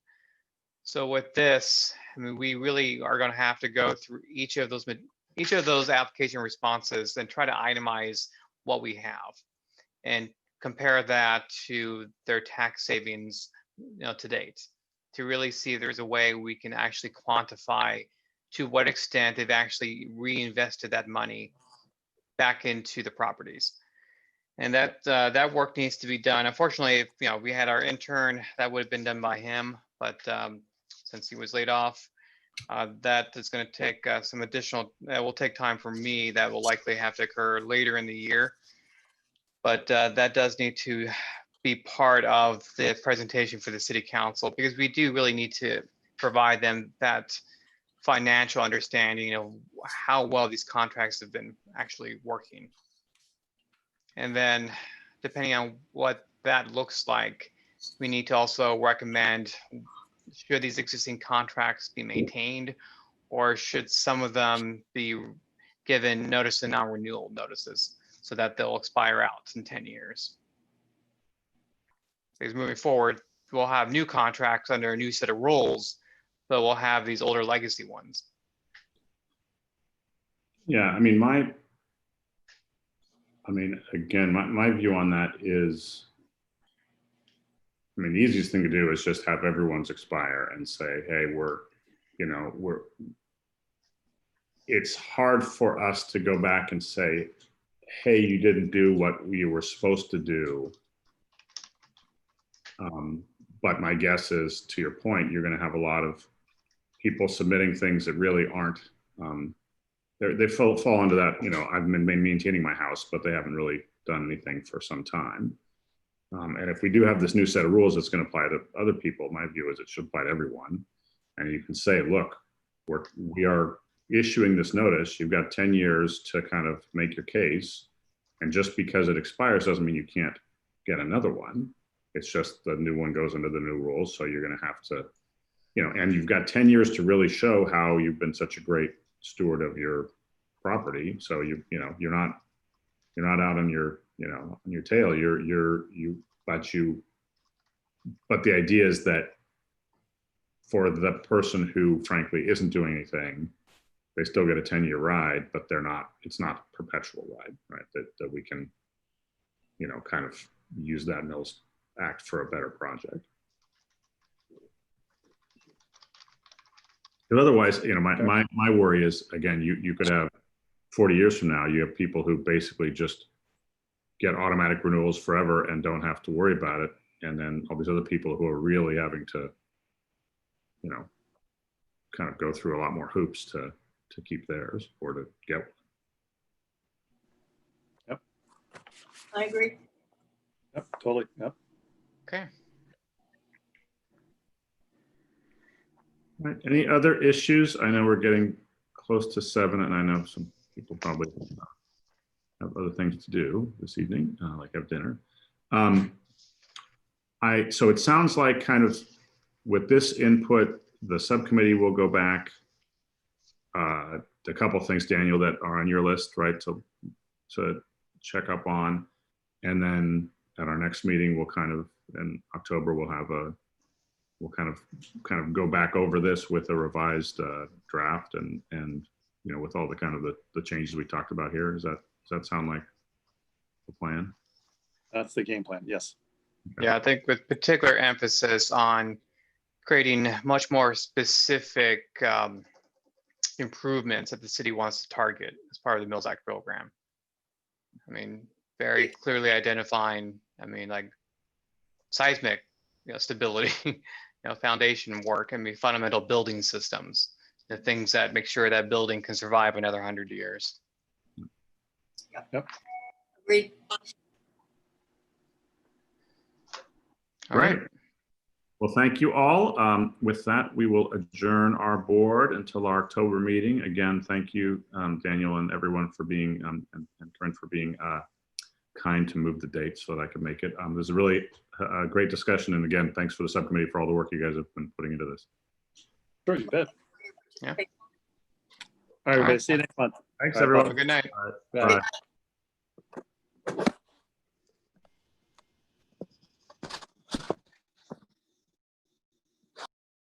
So with this, we really are going to have to go through each of those application responses and try to itemize what we have and compare that to their tax savings, to date, to really see if there's a way we can actually quantify to what extent they've actually reinvested that money back into the properties. And that work needs to be done. Unfortunately, we had our intern, that would have been done by him, but since he was laid off, that is going to take some additional, that will take time for me. That will likely have to occur later in the year. But that does need to be part of the presentation for the city council, because we do really need to provide them that financial understanding of how well these contracts have been actually working. And then depending on what that looks like, we need to also recommend, should these existing contracts be maintained, or should some of them be given notice of non-renewal notices so that they'll expire out in 10 years. Because moving forward, we'll have new contracts under a new set of rules, but we'll have these older legacy ones. Yeah, again, my view on that is, the easiest thing to do is just have everyone's expire and say, hey, it's hard for us to go back and say, hey, you didn't do what you were supposed to do. But my guess is, to your point, you're going to have a lot of people submitting things that really aren't, they fall into that, I've been maintaining my house, but they haven't really done anything for some time. And if we do have this new set of rules that's going to apply to other people, my view is it should apply to everyone. And you can say, look, we are issuing this notice. You've got 10 years to kind of make your case. And just because it expires doesn't mean you can't get another one. It's just the new one goes under the new rules. So you're going to have to, and you've got 10 years to really show how you've been such a great steward of your property. So you're not out on your, on your tail. But the idea is that for the person who frankly isn't doing anything, they still get a 10-year ride, but it's not a perpetual ride, right? That we can, kind of use that Mills Act for a better project. Because otherwise, my worry is, again, you could have 40 years from now, you have people who basically just get automatic renewals forever and don't have to worry about it. And then all these other people who are really having to, kind of go through a lot more hoops to keep theirs or to get one. Yep. I agree. Yep, totally. Yep. Okay. All right. Any other issues? I know we're getting close to 7, and I know some people probably have other things to do this evening, like have dinner. So it sounds like kind of with this input, the subcommittee will go back. A couple of things, Daniel, that are on your list, right? To check up on, and then at our next meeting, we'll kind of in October we'll kind of go back over this with a revised draft and with all the kind of the changes we talked about here. Does that sound like the plan? That's the game plan. Yes. Okay. Yeah, I think with particular emphasis on creating much more specific improvements that the city wants to target as part of the Mills Act program. Very clearly identifying, like seismic, stability, foundation work, fundamental building systems, the things that make sure that building can survive another 100 years. Yep. Agreed. All right. Well, thank you all. With that, we will adjourn our board until our October meeting. Again, thank you, Daniel, and everyone for being, and Trent for being kind to move the date so that I could make it. There's a really great discussion. And again, thanks for the subcommittee for all the work you guys have been putting into this. Sure, you bet. Yeah. All right, everybody. See you next month. Thanks, All right, everyone. Have a good night. Bye. Bye.